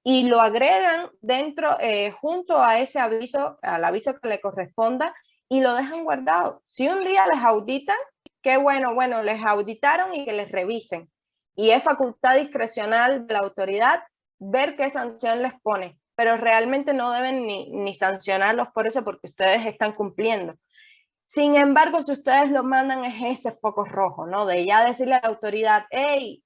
B: y lo agregan dentro, junto a ese aviso, al aviso que le corresponda y lo dejan guardado. Si un día les auditan, qué bueno, les auditaron y que les revisen. Y es facultad discrecional de la autoridad ver qué sanción les pone, pero realmente no deben ni sancionarlos por eso porque ustedes están cumpliendo. Sin embargo, si ustedes lo mandan es ese foco rojo, ¿no? De ya decirle a la autoridad, hey,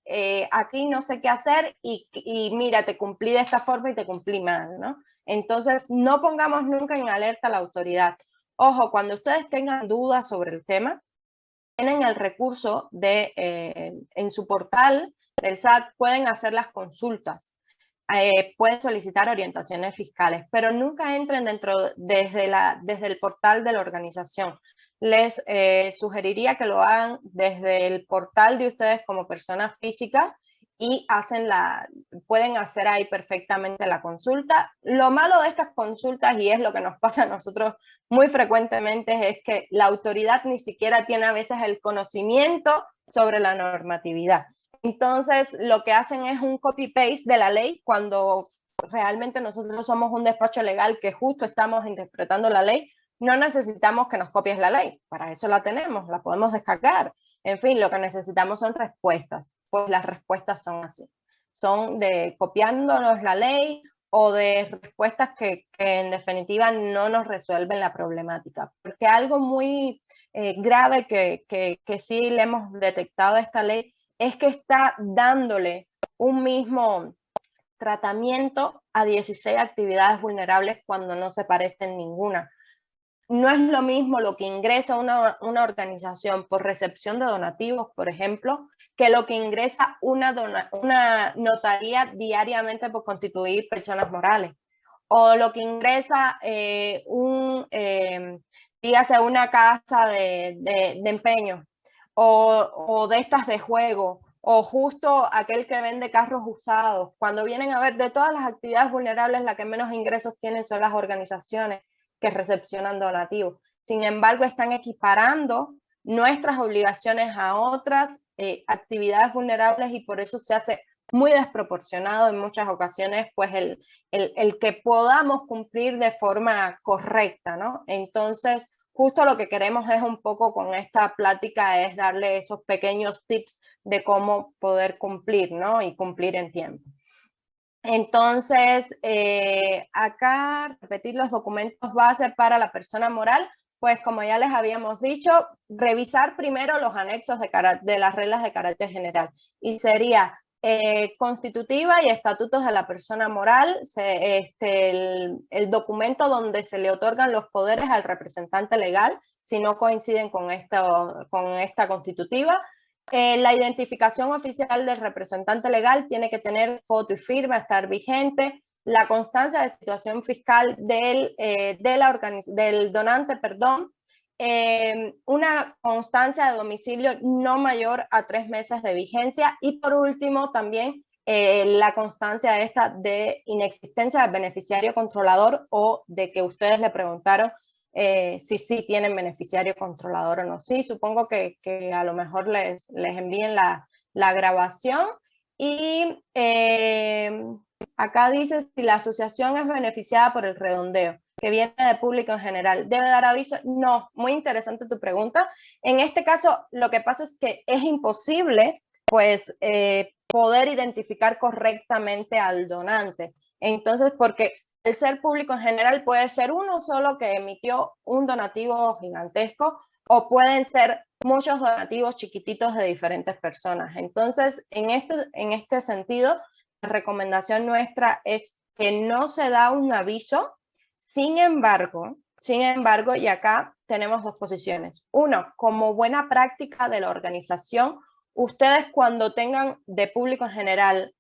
B: aquí no sé qué hacer y mira, te cumplí de esta forma y te cumplí mal, ¿no? Entonces, no pongamos nunca en alerta a la autoridad. Ojo, cuando ustedes tengan dudas sobre el tema, tienen el recurso en su portal del SAT, pueden hacer las consultas. Pueden solicitar orientaciones fiscales, pero nunca entren desde el portal de la organización. Les sugeriría que lo hagan desde el portal de ustedes como personas físicas y pueden hacer ahí perfectamente la consulta. Lo malo de estas consultas, y es lo que nos pasa a nosotros muy frecuentemente, es que la autoridad ni siquiera tiene a veces el conocimiento sobre la normatividad. Entonces, lo que hacen es un copy-paste de la ley cuando realmente nosotros somos un despacho legal que justo estamos interpretando la ley. No necesitamos que nos copies la ley, para eso la tenemos, la podemos descargar. En fin, lo que necesitamos son respuestas, pues las respuestas son así. Son de copiándonos la ley o de respuestas que en definitiva no nos resuelven la problemática. Porque algo muy grave que sí le hemos detectado a esta ley es que está dándole un mismo tratamiento a 16 actividades vulnerables cuando no se parecen ninguna. No es lo mismo lo que ingresa una organización por recepción de donativos, por ejemplo, que lo que ingresa una notaría diariamente por constituir personas morales, o lo que ingresa dígase una casa de empeño, o de estas de juego, o justo aquel que vende carros usados. Cuando vienen a ver, de todas las actividades vulnerables, la que menos ingresos tienen son las organizaciones que recepcionan donativos. Sin embargo, están equiparando nuestras obligaciones a otras actividades vulnerables y por eso se hace muy desproporcionado en muchas ocasiones pues el que podamos cumplir de forma correcta, ¿no? Entonces, justo lo que queremos es un poco con esta plática es darle esos pequeños tips de cómo poder cumplir, ¿no? Y cumplir en tiempo. Entonces, acá repetir los documentos base para la persona moral, pues como ya les habíamos dicho, revisar primero los anexos de las reglas de carácter general y sería constitutiva y estatutos de la persona moral, el documento donde se le otorgan los poderes al representante legal si no coinciden con esta constitutiva. La identificación oficial del representante legal tiene que tener foto y firma, estar vigente. La constancia de situación fiscal del donante, perdón. Una constancia de domicilio no mayor a 3 meses de vigencia. Y por último, también la constancia esta de inexistencia de beneficiario controlador o de que ustedes le preguntaron si sí tienen beneficiario controlador o no. Sí, supongo que a lo mejor les envíen la grabación. Y acá dice si la asociación es beneficiada por el redondeo, que viene de público en general. ¿Debe dar aviso? No, muy interesante tu pregunta. En este caso, lo que pasa es que es imposible, pues, poder identificar correctamente al donante. Entonces, porque el ser público en general puede ser uno solo que emitió un donativo gigantesco o pueden ser muchos donativos chiquititos de diferentes personas. Entonces, en este sentido, la recomendación nuestra es que no se da un aviso. Sin embargo, y acá tenemos dos posiciones. Uno, como buena práctica de la organización, ustedes cuando tengan de público en general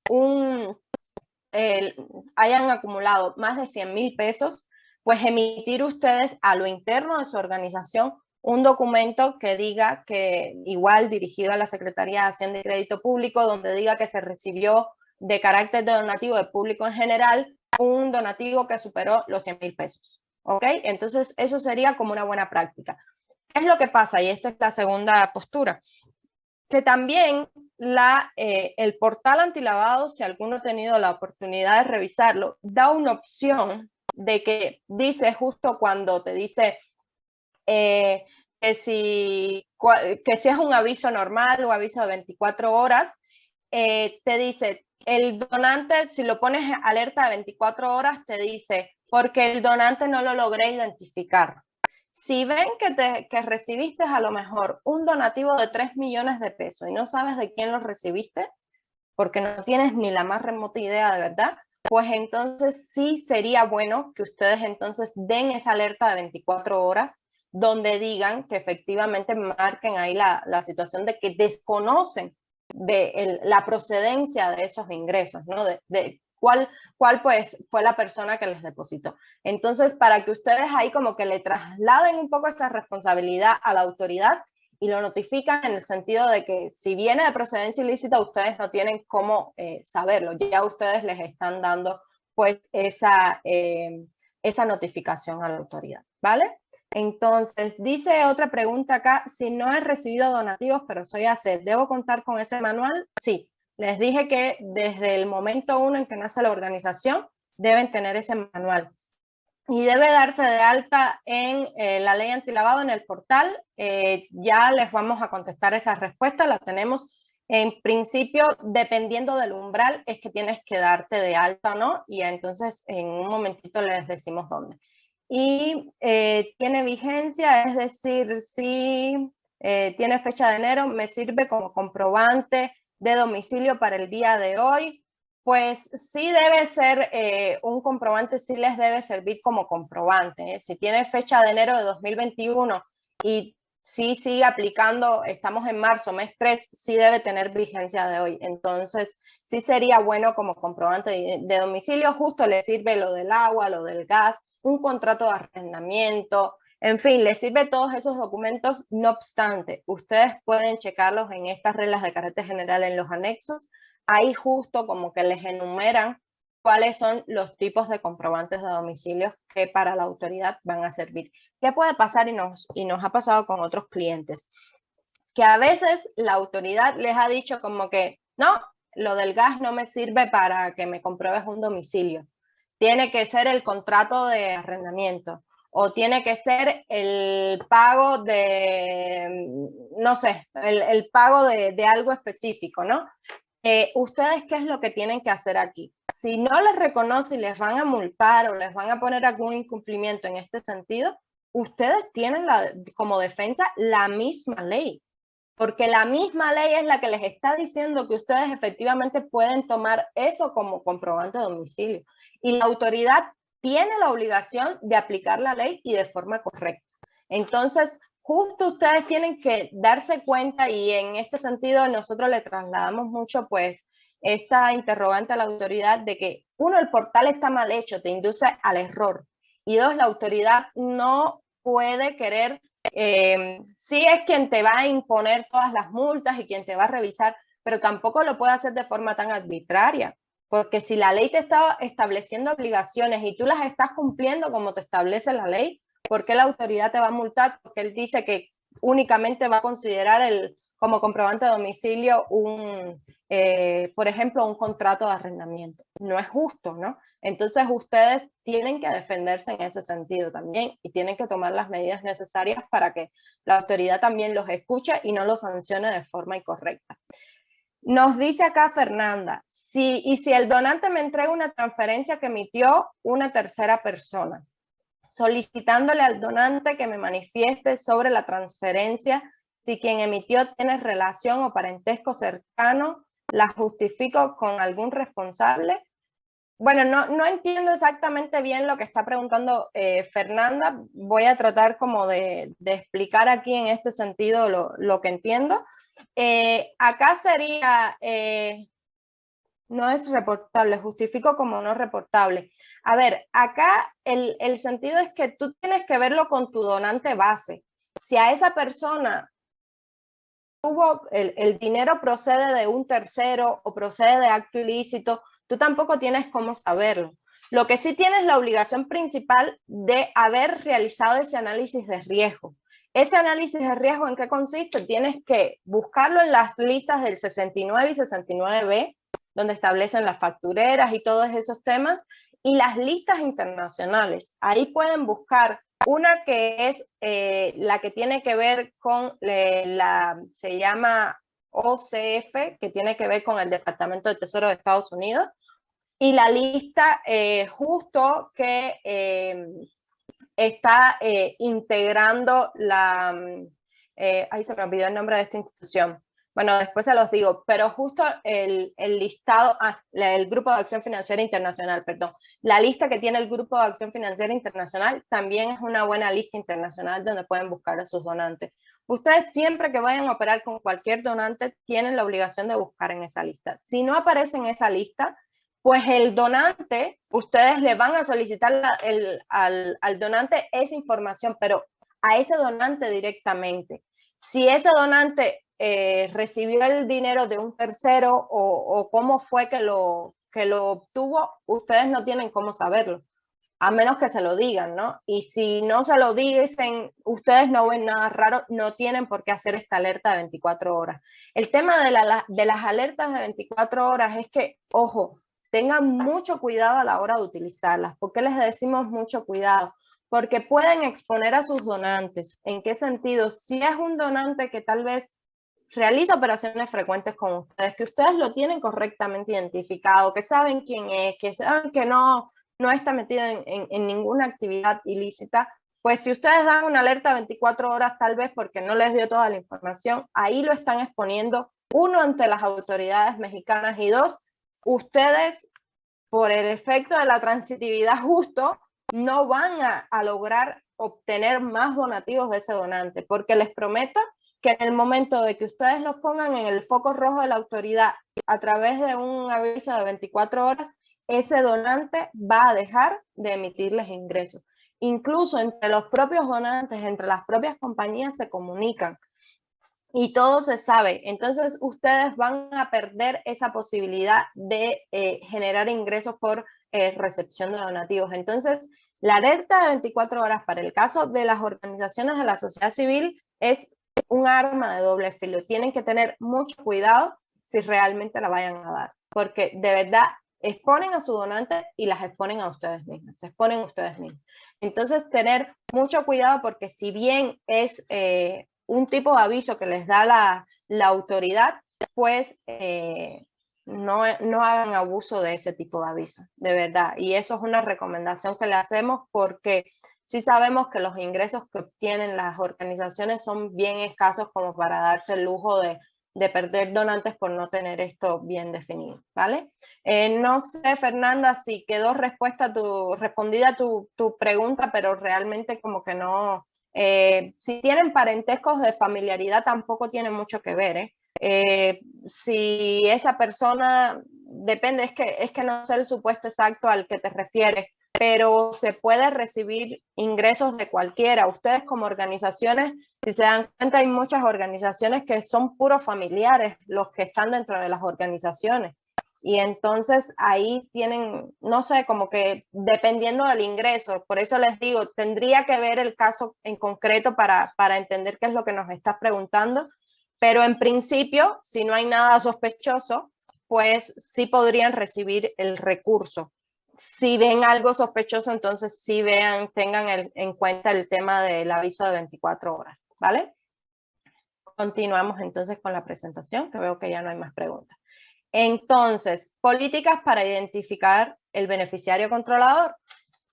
B: hayan acumulado más de 100,000 pesos, pues emitir ustedes a lo interno de su organización un documento que diga que, igual dirigido a la Secretaría de Hacienda y Crédito Público, donde diga que se recibió de carácter de donativo de público en general un donativo que superó los 100,000 pesos. ¿Ok? Entonces, eso sería como una buena práctica. ¿Qué es lo que pasa? Y esta es la segunda postura. Que también el portal antilavado, si alguno ha tenido la oportunidad de revisarlo, da una opción de que dice justo cuando te dice que si es un aviso normal o aviso de 24 horas, te dice, el donante, si lo pones alerta de 24 horas, te dice, porque el donante no lo logré identificar. Si ven que recibiste a lo mejor un donativo de 3 millones de pesos y no sabes de quién lo recibiste, porque no tienes ni la más remota idea de verdad, pues entonces sí sería bueno que ustedes entonces den esa alerta de 24 horas donde digan que efectivamente marquen ahí la situación de que desconocen de la procedencia de esos ingresos, ¿no? De cuál pues fue la persona que les depositó. Entonces, para que ustedes ahí como que le trasladen un poco esa responsabilidad a la autoridad y lo notifican en el sentido de que si viene de procedencia ilícita, ustedes no tienen cómo saberlo. Ya ustedes les están dando pues esa notificación a la autoridad, ¿vale? Entonces, dice otra pregunta acá, si no he recibido donativos, pero soy ACED, ¿debo contar con ese manual? Sí, les dije que desde el momento 1 en que nace la organización, deben tener ese manual. Y debe darse de alta en la ley antilavado en el portal. Ya les vamos a contestar esa respuesta, la tenemos en principio, dependiendo del umbral, es que tienes que darte de alta o no, y entonces en un momentito les decimos dónde. Y tiene vigencia, es decir, si tiene fecha de enero, me sirve como comprobante de domicilio para el día de hoy. Pues sí debe ser un comprobante, sí les debe servir como comprobante. Si tiene fecha de enero de 2021 y sí sigue aplicando, estamos en marzo, mes 3, sí debe tener vigencia de hoy. Entonces, sí sería bueno como comprobante de domicilio, justo le sirve lo del agua, lo del gas, un contrato de arrendamiento, en fin, les sirve todos esos documentos. No obstante, ustedes pueden checarlos en estas reglas de carácter general en los anexos. Ahí justo como que les enumeran cuáles son los tipos de comprobantes de domicilio que para la autoridad van a servir. ¿Qué puede pasar? Y nos ha pasado con otros clientes, que a veces la autoridad les ha dicho como que no, lo del gas no me sirve para que me compruebes un domicilio. Tiene que ser el contrato de arrendamiento o tiene que ser el pago de, no sé, el pago de algo específico, ¿no? ¿Ustedes qué es lo que tienen que hacer aquí? Si no les reconoce y les van a multar o les van a poner algún incumplimiento en este sentido, ustedes tienen como defensa la misma ley, porque la misma ley es la que les está diciendo que ustedes efectivamente pueden tomar eso como comprobante de domicilio. Y la autoridad tiene la obligación de aplicar la ley y de forma correcta. Entonces, justo ustedes tienen que darse cuenta, y en este sentido nosotros le trasladamos mucho pues esta interrogante a la autoridad de que, uno, el portal está mal hecho, te induce al error, y dos, la autoridad no puede querer, sí es quien te va a imponer todas las multas y quien te va a revisar, pero tampoco lo puede hacer de forma tan arbitraria, porque si la ley te está estableciendo obligaciones y tú las estás cumpliendo como te establece la ley, ¿por qué la autoridad te va a multar? Porque él dice que únicamente va a considerar como comprobante de domicilio por ejemplo, un contrato de arrendamiento. No es justo, ¿no? Entonces ustedes tienen que defenderse en ese sentido también y tienen que tomar las medidas necesarias para que la autoridad también los escuche y no los sancione de forma incorrecta. Nos dice acá Fernanda, si el donante me entrega una transferencia que emitió una tercera persona, solicitándole al donante que me manifieste sobre la transferencia, si quien emitió tiene relación o parentesco cercano, la justifico con algún responsable. Bueno, no entiendo exactamente bien lo que está preguntando Fernanda. Voy a tratar como de explicar aquí en este sentido lo que entiendo. Acá sería, no es reportable, justifico como no reportable. A ver, acá el sentido es que tú tienes que verlo con tu donante base. Si a esa persona el dinero procede de un tercero o procede de acto ilícito, tú tampoco tienes cómo saberlo. Lo que sí tienes la obligación principal de haber realizado ese análisis de riesgo. Ese análisis de riesgo, ¿en qué consiste? Tienes que buscarlo en las listas del 69 y 69B, donde establecen las factureras y todos esos temas, y las listas internacionales. Ahí pueden buscar una que es la que tiene que ver con se llama OCF, que tiene que ver con el Departamento de Tesoro de Estados Unidos, y la lista justo que está integrando ahí se me olvidó el nombre de esta institución. Bueno, después se los digo, pero justo el listado, el Grupo de Acción Financiera Internacional, perdón. La lista que tiene el Grupo de Acción Financiera Internacional también es una buena lista internacional donde pueden buscar a sus donantes. Ustedes siempre que vayan a operar con cualquier donante tienen la obligación de buscar en esa lista. Si no aparece en esa lista, pues el donante, ustedes le van a solicitar al donante esa información, pero a ese donante directamente. Si ese donante recibió el dinero de un tercero o cómo fue que lo obtuvo, ustedes no tienen cómo saberlo. a menos que se lo digan, ¿no? Y si no se lo dicen, ustedes no ven nada raro, no tienen por qué hacer esta alerta de 24 horas. El tema de las alertas de 24 horas es que, ojo, tengan mucho cuidado a la hora de utilizarlas. ¿Por qué les decimos mucho cuidado? Porque pueden exponer a sus donantes. ¿En qué sentido? Si es un donante que tal vez realiza operaciones frecuentes con ustedes, que ustedes lo tienen correctamente identificado, que saben quién es, que saben que no está metido en ninguna actividad ilícita, pues si ustedes dan una alerta 24 horas, tal vez porque no les dio toda la información, ahí lo están exponiendo, uno, ante las autoridades mexicanas, y dos, ustedes, por el efecto de la transitividad justo, no van a lograr obtener más donativos de ese donante, porque les prometo que en el momento de que ustedes los pongan en el foco rojo de la autoridad a través de un aviso de 24 horas, ese donante va a dejar de emitirles ingresos. Incluso entre los propios donantes, entre las propias compañías se comunican y todo se sabe. Entonces ustedes van a perder esa posibilidad de generar ingresos por recepción de donativos. Entonces, la alerta de 24 horas para el caso de las organizaciones de la sociedad civil es un arma de doble filo. Tienen que tener mucho cuidado si realmente la vayan a dar, porque de verdad exponen a su donante y las exponen a ustedes mismos, se exponen a ustedes mismos. Entonces, tener mucho cuidado, porque si bien es un tipo de aviso que les da la autoridad, pues no hagan abuso de ese tipo de aviso, de verdad. Y eso es una recomendación que le hacemos, porque sí sabemos que los ingresos que obtienen las organizaciones son bien escasos como para darse el lujo de perder donantes por no tener esto bien definido, ¿vale? No sé, Fernanda, si quedó respondida tu pregunta, pero realmente como que no. Si tienen parentescos de familiaridad, tampoco tiene mucho que ver, si esa persona, depende, es que no sé el supuesto exacto al que te refieres, pero se puede recibir ingresos de cualquiera. Ustedes como organizaciones, si se dan cuenta, hay muchas organizaciones que son puros familiares los que están dentro de las organizaciones. Y entonces ahí tienen, no sé, como que dependiendo del ingreso, por eso les digo, tendría que ver el caso en concreto para entender qué es lo que nos estás preguntando, pero en principio, si no hay nada sospechoso, pues sí podrían recibir el recurso. Si ven algo sospechoso, entonces sí tengan en cuenta el tema del aviso de 24 horas, ¿vale? Continuamos entonces con la presentación, que veo que ya no hay más preguntas. Entonces, políticas para identificar el beneficiario controlador.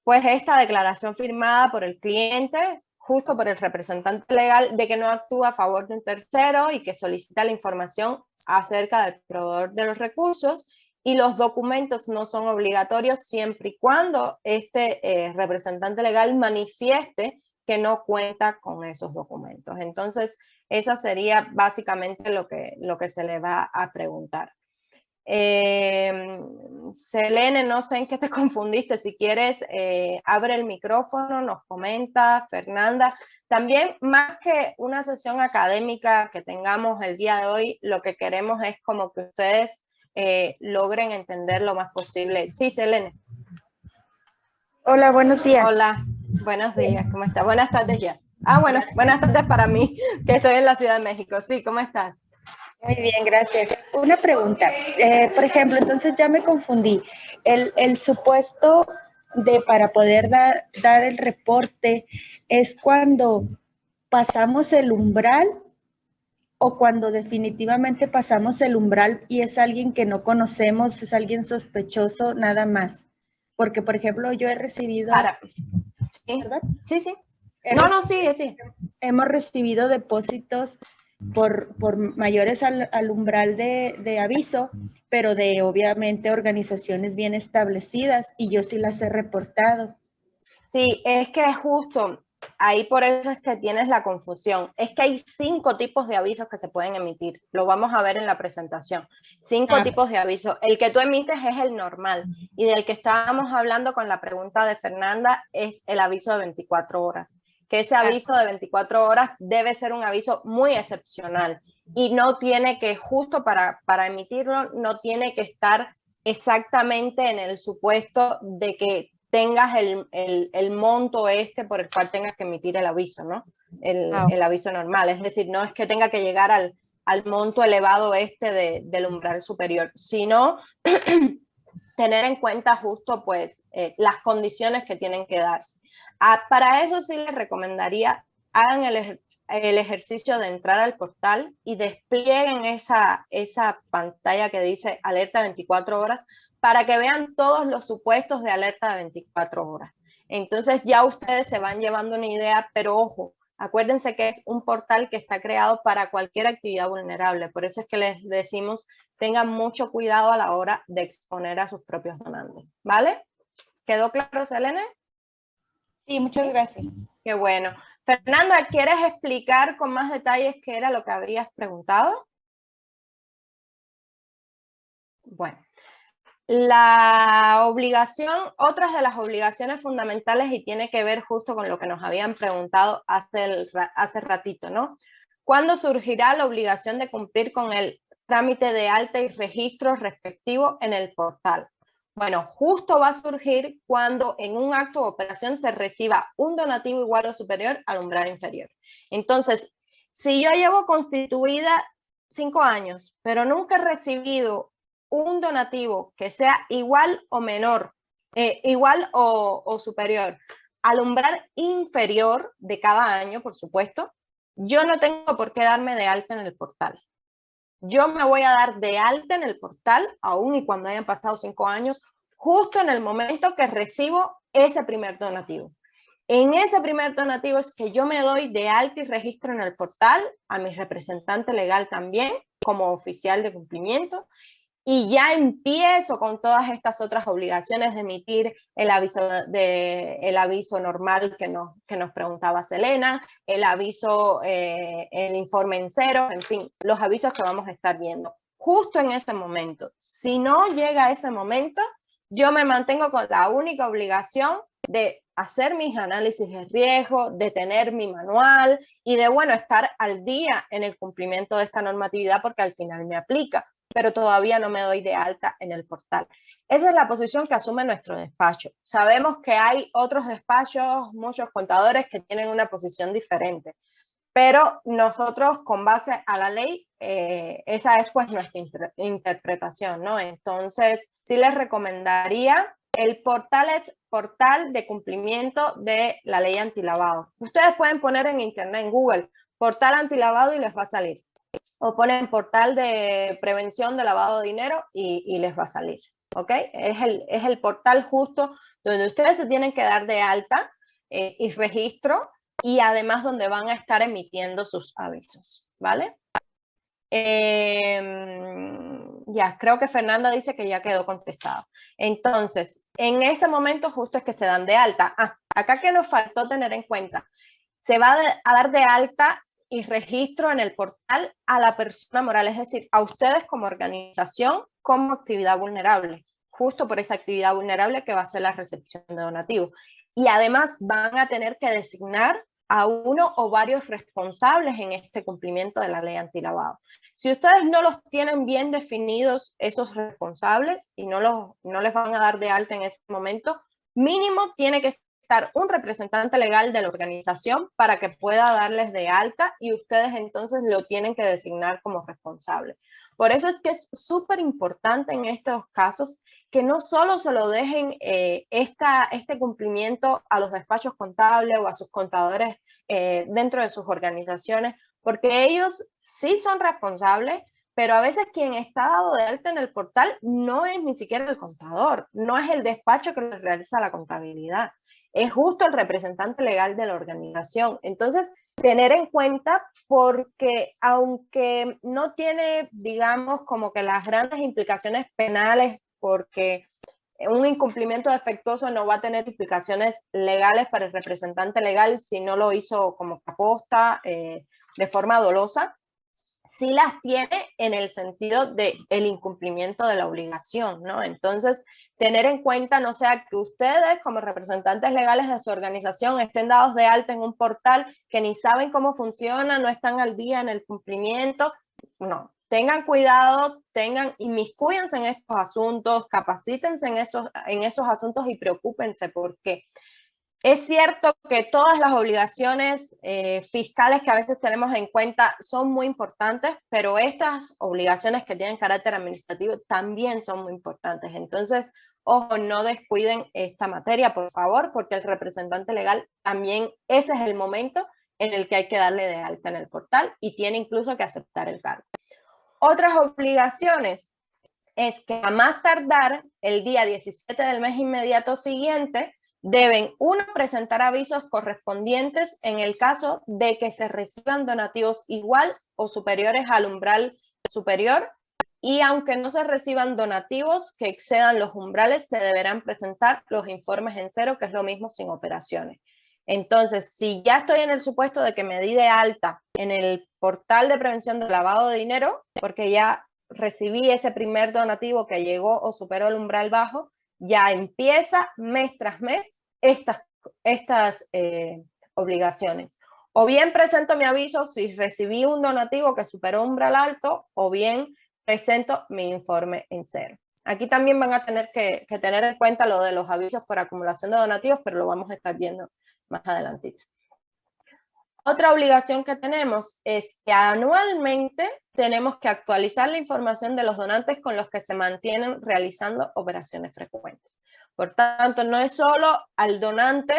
B: Pues esta declaración firmada por el cliente, justo por el representante legal, de que no actúa a favor de un tercero y que solicita la información acerca del proveedor de los recursos, y los documentos no son obligatorios siempre y cuando este representante legal manifieste que no cuenta con esos documentos. Entonces, esa sería básicamente lo que se le va a preguntar. Selene, no sé en qué te confundiste, si quieres abre el micrófono, nos comenta. Fernanda, también más que una sesión académica que tengamos el día de hoy, lo que queremos es como que ustedes logren entender lo más posible. Sí, Selene.
C: Hola, buenos días.
B: Hola, buenos días, ¿cómo estás? Buenas tardes ya. Bueno, buenas tardes para mí, que estoy en la Ciudad de México. Sí, ¿cómo estás?
C: Muy bien, gracias. Una pregunta. Por ejemplo, entonces ya me confundí. El supuesto para poder dar el reporte es cuando pasamos el umbral o cuando definitivamente pasamos el umbral y es alguien que no conocemos, es alguien sospechoso, nada más. Porque, por ejemplo, yo he recibido...
B: ¿Sí?
C: ¿Verdad?
B: Sí, sí. Sí.
C: Hemos recibido depósitos por mayores al umbral de aviso, pero de obviamente organizaciones bien establecidas, y yo sí las he reportado.
B: Sí, es que es justo, ahí por eso es que tienes la confusión. Es que hay 5 tipos de avisos que se pueden emitir, lo vamos a ver en la presentación. 5 tipos de avisos. El que tú emites es el normal, y del que estábamos hablando con la pregunta de Fernanda es el aviso de 24 horas. Que ese aviso de 24 horas debe ser un aviso muy excepcional y no tiene que, justo para emitirlo, no tiene que estar exactamente en el supuesto de que tengas el monto este por el cual tengas que emitir el aviso, ¿no? El aviso normal. Es decir, no es que tenga que llegar al monto elevado este del umbral superior, sino tener en cuenta justo pues las condiciones que tienen que darse. Para eso sí les recomendaría, hagan el ejercicio de entrar al portal y desplieguen esa pantalla que dice alerta 24 horas para que vean todos los supuestos de alerta de 24 horas. Entonces ya ustedes se van llevando una idea, pero ojo, acuérdense que es un portal que está creado para cualquier actividad vulnerable. Por eso es que les decimos, tengan mucho cuidado a la hora de exponer a sus propios donantes. ¿Vale? ¿Quedó claro, Selene?
C: Sí, muchas gracias.
B: Qué bueno. Fernanda, ¿quieres explicar con más detalles qué era lo que habrías preguntado? Bueno. La obligación, otras de las obligaciones fundamentales, y tiene que ver justo con lo que nos habían preguntado hace ratito, ¿no? ¿Cuándo surgirá la obligación de cumplir con el trámite de alta y registro respectivo en el portal? Bueno, justo va a surgir cuando en un acto o operación se reciba un donativo igual o superior al umbral inferior. Entonces, si yo llevo constituida 5 años, pero nunca he recibido un donativo que sea igual o menor, igual o superior al umbral inferior de cada año, por supuesto, yo no tengo por qué darme de alta en el portal. Yo me voy a dar de alta en el portal, aún y cuando hayan pasado 5 años, justo en el momento que recibo ese primer donativo. En ese primer donativo es que yo me doy de alta y registro en el portal, a mi representante legal también, como oficial de cumplimiento, y ya empiezo con todas estas otras obligaciones de emitir el aviso normal que nos preguntaba Selena, el aviso, el informe en cero, en fin, los avisos que vamos a estar viendo. Justo en ese momento. Si no llega ese momento, yo me mantengo con la única obligación de hacer mis análisis de riesgo, de tener mi manual y de, bueno, estar al día en el cumplimiento de esta normatividad porque al final me aplica, pero todavía no me doy de alta en el portal. Esa es la posición que asume nuestro despacho. Sabemos que hay otros despachos, muchos contadores que tienen una posición diferente, pero nosotros, con base a la ley, esa es pues nuestra interpretación, ¿no? Entonces, sí les recomendaría, el portal es portal de cumplimiento de la ley antilavado. Ustedes pueden poner en internet, en Google, portal antilavado y les va a salir. O ponen portal de prevención de lavado de dinero y les va a salir, ¿ok? Es el portal justo donde ustedes se tienen que dar de alta y registro, y además donde van a estar emitiendo sus avisos, ¿vale? Ya, creo que Fernanda dice que ya quedó contestado. Entonces, en ese momento justo es que se dan de alta. Acá que nos faltó tener en cuenta, se va a dar de alta y registro en el portal a la persona moral, es decir, a ustedes como organización, como actividad vulnerable, justo por esa actividad vulnerable que va a ser la recepción de donativos. Y además van a tener que designar a uno o varios responsables en este cumplimiento de la ley antilavado. Si ustedes no los tienen bien definidos, esos responsables, y no les van a dar de alta en ese momento, mínimo tiene que estar un representante legal de la organización para que pueda darles de alta, y ustedes entonces lo tienen que designar como responsable. Por eso es que es súper importante en estos casos que no solo se lo dejen este cumplimiento a los despachos contables o a sus contadores dentro de sus organizaciones, porque ellos sí son responsables, pero a veces quien está dado de alta en el portal no es ni siquiera el contador, no es el despacho que les realiza la contabilidad, es justo el representante legal de la organización. Entonces, tener en cuenta, porque aunque no tiene, digamos, como que las grandes implicaciones penales, porque un incumplimiento defectuoso no va a tener implicaciones legales para el representante legal si no lo hizo como aposta, de forma dolosa, sí las tiene en el sentido del incumplimiento de la obligación, ¿no? Entonces, tener en cuenta, no sea que ustedes como representantes legales de su organización estén dados de alta en un portal que ni saben cómo funciona, no están al día en el cumplimiento. No, tengan cuidado, inmiscúyanse en estos asuntos, capacítense en esos asuntos y preocúpense, porque es cierto que todas las obligaciones fiscales que a veces tenemos en cuenta son muy importantes, pero estas obligaciones que tienen carácter administrativo también son muy importantes. Entonces, ojo, no descuiden esta materia, por favor, porque el representante legal también, ese es el momento en el que hay que darle de alta en el portal y tiene incluso que aceptar el cargo. Otras obligaciones es que a más tardar el día 17 del mes inmediato siguiente deben, uno, presentar avisos correspondientes en el caso de que se reciban donativos igual o superiores al umbral superior, y aunque no se reciban donativos que excedan los umbrales, se deberán presentar los informes en cero, que es lo mismo sin operaciones. Entonces, si ya estoy en el supuesto de que me di de alta en el portal de prevención del lavado de dinero, porque ya recibí ese primer donativo que llegó o superó el umbral bajo, ya empieza mes tras mes estas obligaciones. O bien presento mi aviso si recibí un donativo que superó umbral alto, o bien presento mi informe en cero. Aquí también van a tener que tener en cuenta lo de los avisos por acumulación de donativos, pero lo vamos a estar viendo más adelantito. Otra obligación que tenemos es que anualmente tenemos que actualizar la información de los donantes con los que se mantienen realizando operaciones frecuentes. Por tanto, no es solo al donante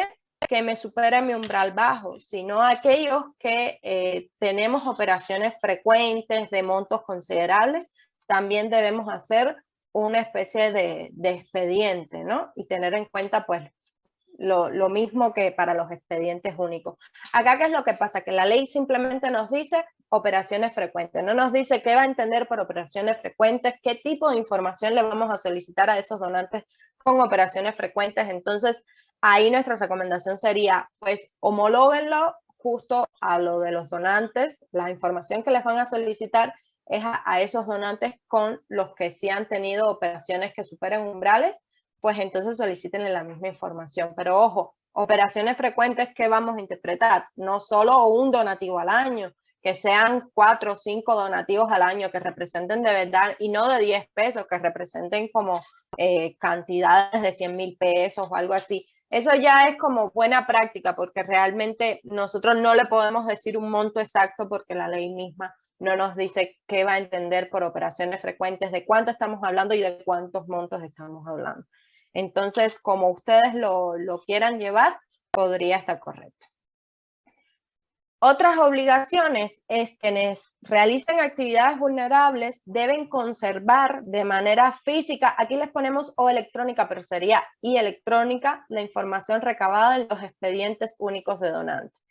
B: que me supera mi umbral bajo, sino a aquellos que tenemos operaciones frecuentes de montos considerables, también debemos hacer una especie de expediente, ¿no? Y tener en cuenta, pues, lo mismo que para los expedientes únicos. Acá, ¿qué es lo que pasa? Que la ley simplemente nos dice operaciones frecuentes, no nos dice qué va a entender por operaciones frecuentes, qué tipo de información le vamos a solicitar a esos donantes con operaciones frecuentes. Entonces, ahí nuestra recomendación sería, pues, homológuenlo justo a lo de los donantes. La información que les van a solicitar es a esos donantes con los que sí han tenido operaciones que superen umbrales, pues entonces soliciten la misma información. Pero ojo, operaciones frecuentes que vamos a interpretar, no solo un donativo al año, que sean 4 o 5 donativos al año que representen de verdad, y no de 10 pesos, que representen como cantidades de 100,000 pesos o algo así. Eso ya es como buena práctica, porque realmente nosotros no le podemos decir un monto exacto porque la ley misma no nos dice qué va a entender por operaciones frecuentes, de cuánto estamos hablando y de cuántos montos estamos hablando. Entonces, como ustedes lo quieran llevar, podría estar correcto. Otras obligaciones es que quienes realicen actividades vulnerables deben conservar de manera física, aquí les ponemos o electrónica, pero sería y electrónica, la información recabada en los expedientes únicos de donantes,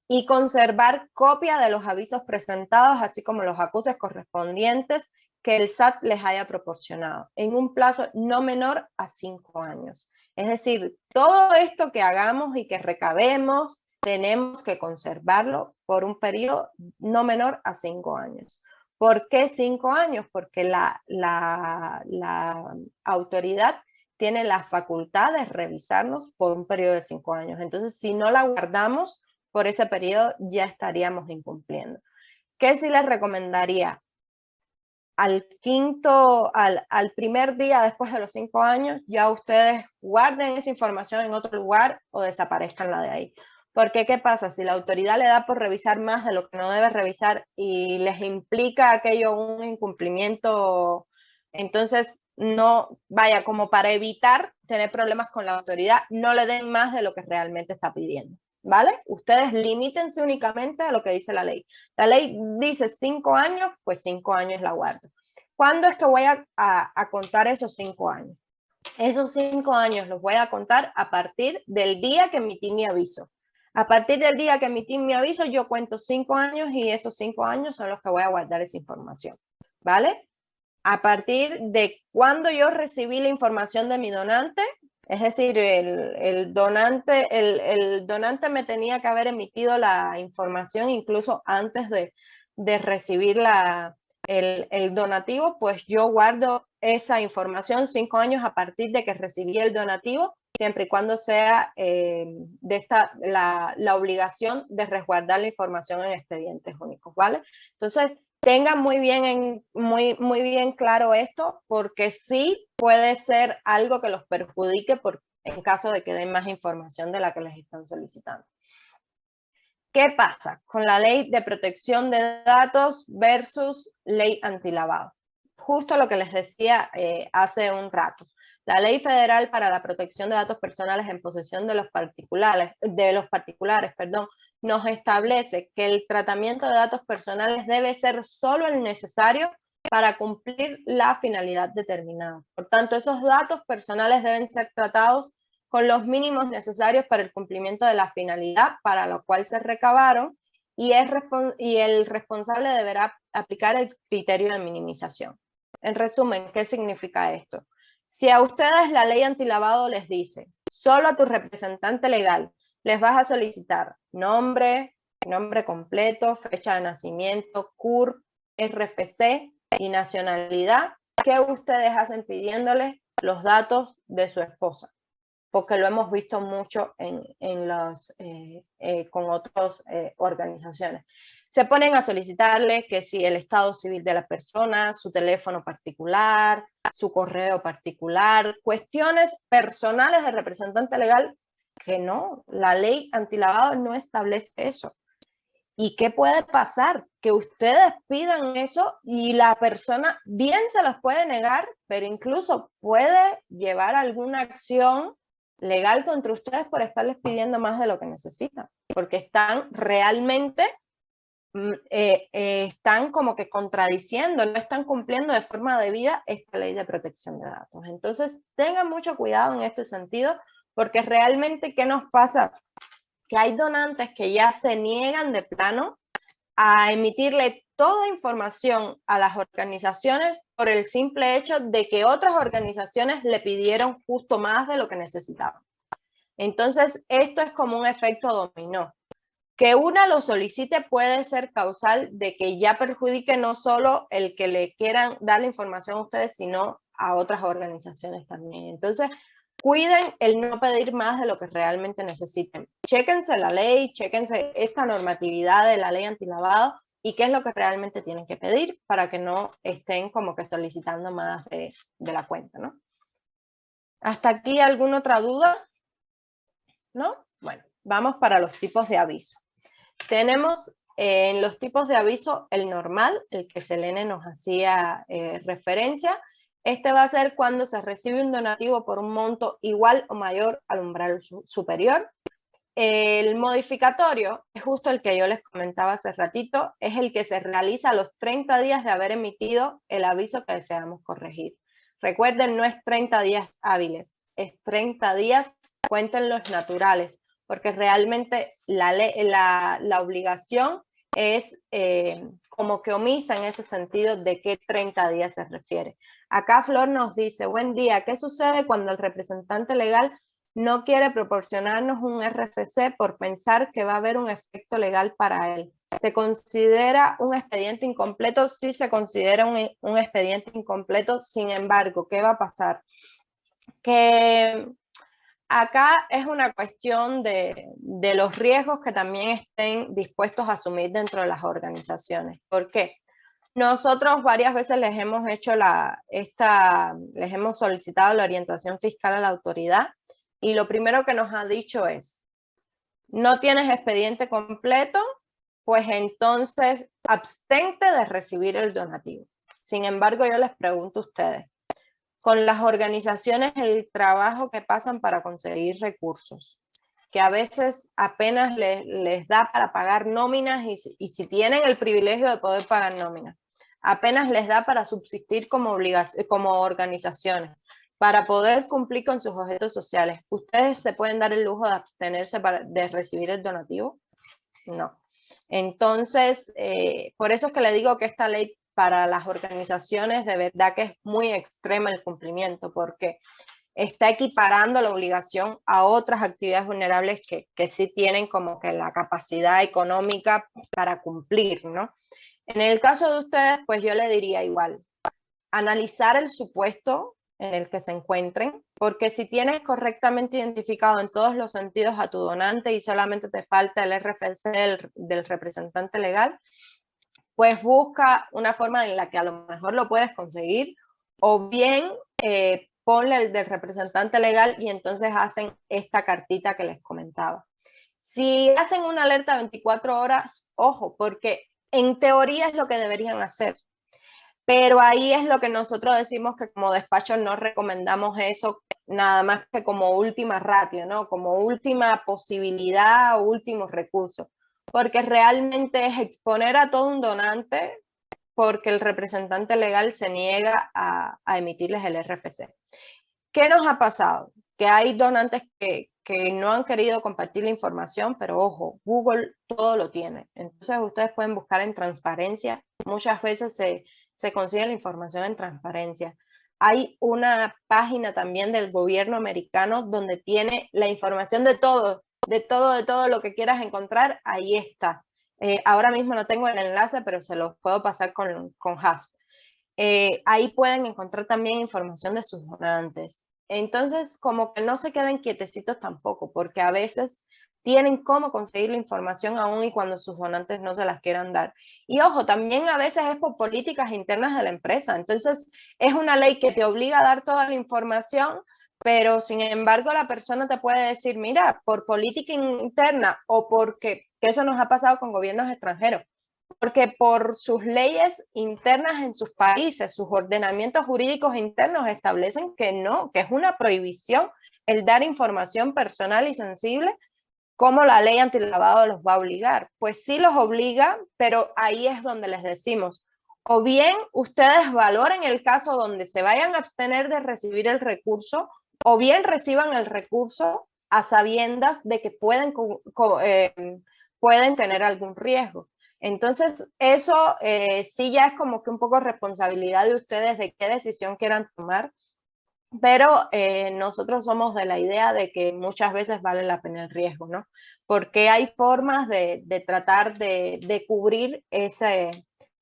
B: y conservar copia de los avisos presentados, así como los acuses correspondientes que el SAT les haya proporcionado, en un plazo no menor a 5 años. Es decir, todo esto que hagamos y que recabemos, tenemos que conservarlo por un periodo no menor a 5 años. ¿Por qué 5 años? Porque la autoridad tiene la facultad de revisarnos por un periodo de 5 años. Entonces, si no la guardamos por ese periodo, ya estaríamos incumpliendo. ¿Qué sí les recomendaría? Al primer día después de los 5 años, ya ustedes guarden esa información en otro lugar o desaparezcanla de ahí. Porque, ¿qué pasa? Si la autoridad le da por revisar más de lo que no debe revisar y les implica aquello un incumplimiento, entonces no, vaya, como para evitar tener problemas con la autoridad, no le den más de lo que realmente está pidiendo, ¿vale? Ustedes limítense únicamente a lo que dice la ley. La ley dice 5 años, pues 5 años la guardo. ¿Cuándo es que voy a contar esos 5 años? Esos 5 años los voy a contar a partir del día que emití mi aviso. A partir del día que emití mi aviso, yo cuento 5 años y esos 5 años son los que voy a guardar esa información, ¿vale? A partir de cuando yo recibí la información de mi donante, es decir, el donante me tenía que haber emitido la información incluso antes de recibir el donativo, pues yo guardo esa información 5 años a partir de que recibí el donativo, siempre y cuando sea la obligación de resguardar la información en expedientes únicos, ¿vale? Entonces, tengan muy bien claro esto, porque sí puede ser algo que los perjudique en caso de que den más información de la que les están solicitando. ¿Qué pasa con la ley de protección de datos versus ley antilavado? Justo lo que les decía hace un rato. La Ley Federal para la Protección de Datos Personales en posesión de los particulares, nos establece que el tratamiento de datos personales debe ser solo el necesario para cumplir la finalidad determinada. Por tanto, esos datos personales deben ser tratados con los mínimos necesarios para el cumplimiento de la finalidad para la cual se recabaron, y el responsable deberá aplicar el criterio de minimización. En resumen, ¿qué significa esto? Si a ustedes la ley antilavado les dice, solo a tu representante legal les vas a solicitar nombre completo, fecha de nacimiento, CURP, RFC y nacionalidad, ¿qué ustedes hacen pidiéndoles los datos de su esposa? Porque lo hemos visto mucho con otras organizaciones. Se ponen a solicitarles que si el estado civil de la persona, su teléfono particular, su correo particular, cuestiones personales del representante legal, que no, la ley antilavado no establece eso. ¿Y qué puede pasar? Que ustedes pidan eso y la persona bien se los puede negar, pero incluso puede llevar alguna acción legal contra ustedes por estarles pidiendo más de lo que necesitan, porque están realmente, están como que contradiciendo, no están cumpliendo de forma debida esta ley de protección de datos. Entonces, tengan mucho cuidado en este sentido, porque realmente, ¿qué nos pasa? Que hay donantes que ya se niegan de plano a emitirle toda información a las organizaciones por el simple hecho de que otras organizaciones le pidieron justo más de lo que necesitaban. Entonces, esto es como un efecto dominó. Que una lo solicite puede ser causal de que ya perjudique no solo el que le quieran dar la información a ustedes, sino a otras organizaciones también. Entonces, cuiden el no pedir más de lo que realmente necesiten. Chéquense la ley, chéquense esta normatividad de la ley antilavado y qué es lo que realmente tienen que pedir para que no estén como que solicitando más de la cuenta, ¿no? ¿Hasta aquí alguna otra duda? ¿No? Bueno, vamos para los tipos de aviso. Tenemos en los tipos de aviso el normal, el que Selene nos hacía referencia. Este va a ser cuando se recibe un donativo por un monto igual o mayor al umbral superior. El modificatorio es justo el que yo les comentaba hace ratito, es el que se realiza a los 30 días de haber emitido el aviso que deseamos corregir. Recuerden, no es 30 días hábiles, es 30 días, cuenten los naturales, porque realmente la obligación es como que omisa en ese sentido de qué 30 días se refiere. Acá Flor nos dice, buen día, ¿qué sucede cuando el representante legal no quiere proporcionarnos un RFC por pensar que va a haber un efecto legal para él? ¿Se considera un expediente incompleto? Sí, se considera un expediente incompleto. Sin embargo, ¿qué va a pasar? Que acá es una cuestión de los riesgos que también estén dispuestos a asumir dentro de las organizaciones. ¿Por qué? Nosotros varias veces les hemos solicitado la orientación fiscal a la autoridad y lo primero que nos ha dicho es, ¿no tienes expediente completo? Pues entonces abstente de recibir el donativo. Sin embargo, yo les pregunto a ustedes, con las organizaciones el trabajo que pasan para conseguir recursos, que a veces apenas les da para pagar nóminas y si tienen el privilegio de poder pagar nóminas, apenas les da para subsistir como organizaciones, para poder cumplir con sus objetivos sociales. ¿Ustedes se pueden dar el lujo de abstenerse de recibir el donativo? No. Entonces, por eso es que le digo que esta ley para las organizaciones de verdad que es muy extrema el cumplimiento, porque está equiparando la obligación a otras actividades vulnerables que sí tienen como que la capacidad económica para cumplir, ¿no? En el caso de ustedes, pues yo le diría igual, analizar el supuesto en el que se encuentren, porque si tienes correctamente identificado en todos los sentidos a tu donante y solamente te falta el RFC del representante legal, pues busca una forma en la que a lo mejor lo puedes conseguir, o bien ponle el del representante legal y entonces hacen esta cartita que les comentaba. Si hacen una alerta 24 horas, ojo, porque en teoría es lo que deberían hacer. Pero ahí es lo que nosotros decimos que como despacho no recomendamos eso nada más que como última ratio, ¿no? Como última posibilidad o último recurso. Porque realmente es exponer a todo un donante porque el representante legal se niega a emitirles el RFC. ¿Qué nos ha pasado? Que hay donantes que no han querido compartir la información, pero ojo, Google todo lo tiene. Entonces ustedes pueden buscar en transparencia. Muchas veces se consigue la información en transparencia. Hay una página también del gobierno americano donde tiene la información de todo lo que quieras encontrar. Ahí está. Ahora mismo no tengo el enlace, pero se los puedo pasar con HASP. Ahí pueden encontrar también información de sus donantes. Entonces, como que no se queden quietecitos tampoco, porque a veces tienen cómo conseguir la información aún y cuando sus donantes no se las quieran dar. Y ojo, también a veces es por políticas internas de la empresa. Entonces, es una ley que te obliga a dar toda la información, pero sin embargo la persona te puede decir, mira, por política interna o porque, que eso nos ha pasado con gobiernos extranjeros, porque por sus leyes internas en sus países, sus ordenamientos jurídicos internos establecen que no, que es una prohibición el dar información personal y sensible, como la ley antilavado los va a obligar. Pues sí los obliga, pero ahí es donde les decimos, o bien ustedes valoren el caso donde se vayan a abstener de recibir el recurso, o bien reciban el recurso a sabiendas de que pueden tener algún riesgo. Entonces, eso sí ya es como que un poco responsabilidad de ustedes de qué decisión quieran tomar, pero nosotros somos de la idea de que muchas veces vale la pena el riesgo, ¿no? Porque hay formas de tratar de cubrir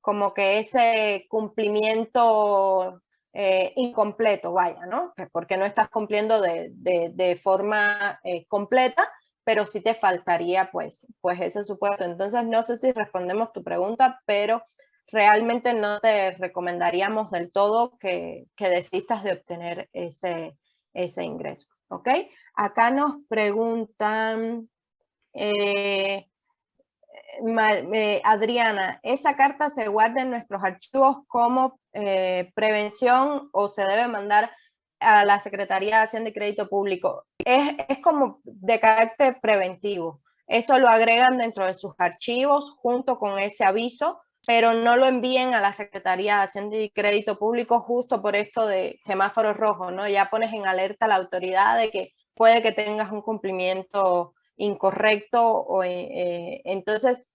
B: como que ese cumplimiento incompleto, vaya, ¿no? Porque no estás cumpliendo de forma completa, pero sí te faltaría pues ese supuesto. Entonces, no sé si respondemos tu pregunta, pero realmente no te recomendaríamos del todo que desistas de obtener ese ingreso, ¿ok? Acá nos preguntan, Adriana, ¿esa carta se guarda en nuestros archivos como prevención o se debe mandar a la Secretaría de Hacienda y Crédito Público? Es como de carácter preventivo. Eso lo agregan dentro de sus archivos junto con ese aviso, pero no lo envíen a la Secretaría de Hacienda y Crédito Público justo por esto de semáforo rojo, ¿no? Ya pones en alerta a la autoridad de que puede que tengas un cumplimiento incorrecto, entonces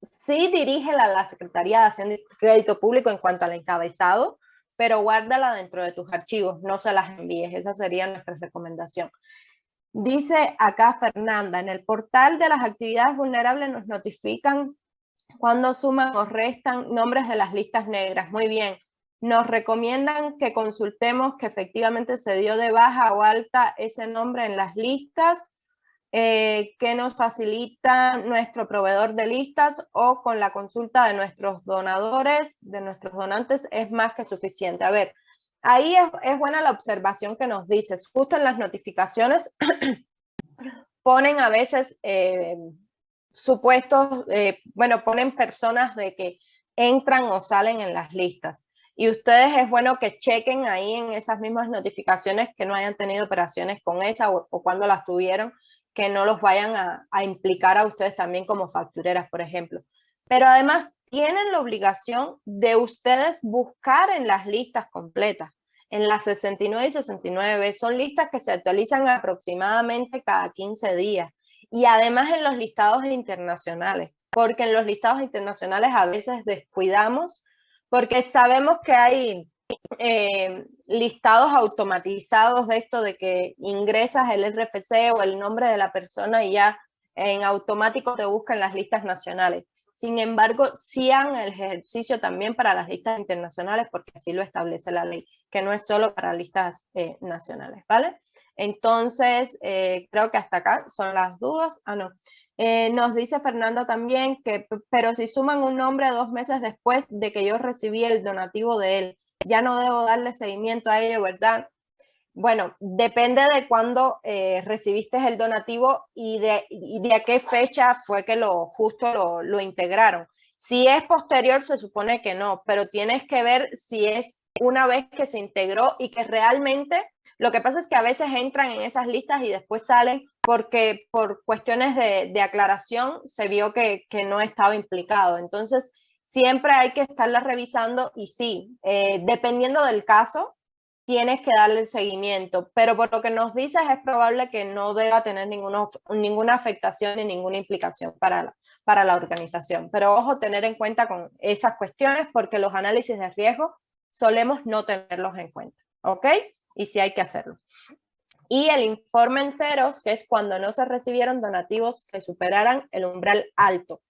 B: sí dirígela a la Secretaría de Hacienda y Crédito Público en cuanto al encabezado, pero guárdala dentro de tus archivos, no se las envíes, esa sería nuestra recomendación. Dice acá Fernanda, en el portal de las actividades vulnerables nos notifican cuando suman o restan nombres de las listas negras. Muy bien, nos recomiendan que consultemos que efectivamente se dio de baja o alta ese nombre en las listas, que nos facilita nuestro proveedor de listas o con la consulta de nuestros donadores, de nuestros donantes, es más que suficiente. A ver, ahí es buena la observación que nos dices. Justo en las notificaciones ponen a veces supuestos, bueno, ponen personas de que entran o salen en las listas. Y ustedes es bueno que chequen ahí en esas mismas notificaciones que no hayan tenido operaciones con esa o cuando las tuvieron, que no los vayan a implicar a ustedes también como factureras, por ejemplo. Pero además tienen la obligación de ustedes buscar en las listas completas. En las 69 y 69 son listas que se actualizan aproximadamente cada 15 días. Y además en los listados internacionales, porque en los listados internacionales a veces descuidamos, porque sabemos que hay listados automatizados de esto de que ingresas el RFC o el nombre de la persona y ya en automático te buscan las listas nacionales. Sin embargo, sí hagan el ejercicio también para las listas internacionales porque así lo establece la ley, que no es solo para listas nacionales, ¿vale? Entonces, creo que hasta acá son las dudas. Ah, no. Nos dice Fernanda también que, pero si suman un nombre 2 meses después de que yo recibí el donativo de él, ya no debo darle seguimiento a ello, ¿verdad? Bueno, depende de cuándo recibiste el donativo y de a qué fecha fue que justo lo integraron. Si es posterior, se supone que no, pero tienes que ver si es una vez que se integró y que realmente, lo que pasa es que a veces entran en esas listas y después salen porque por cuestiones de aclaración se vio que no estaba implicado. Entonces, siempre hay que estarla revisando y sí, dependiendo del caso, tienes que darle el seguimiento, pero por lo que nos dices es probable que no deba tener ninguna afectación ni ninguna implicación para la organización. Pero ojo, tener en cuenta con esas cuestiones porque los análisis de riesgo solemos no tenerlos en cuenta, ¿ok? Y sí hay que hacerlo. Y el informe en ceros, que es cuando no se recibieron donativos que superaran el umbral alto.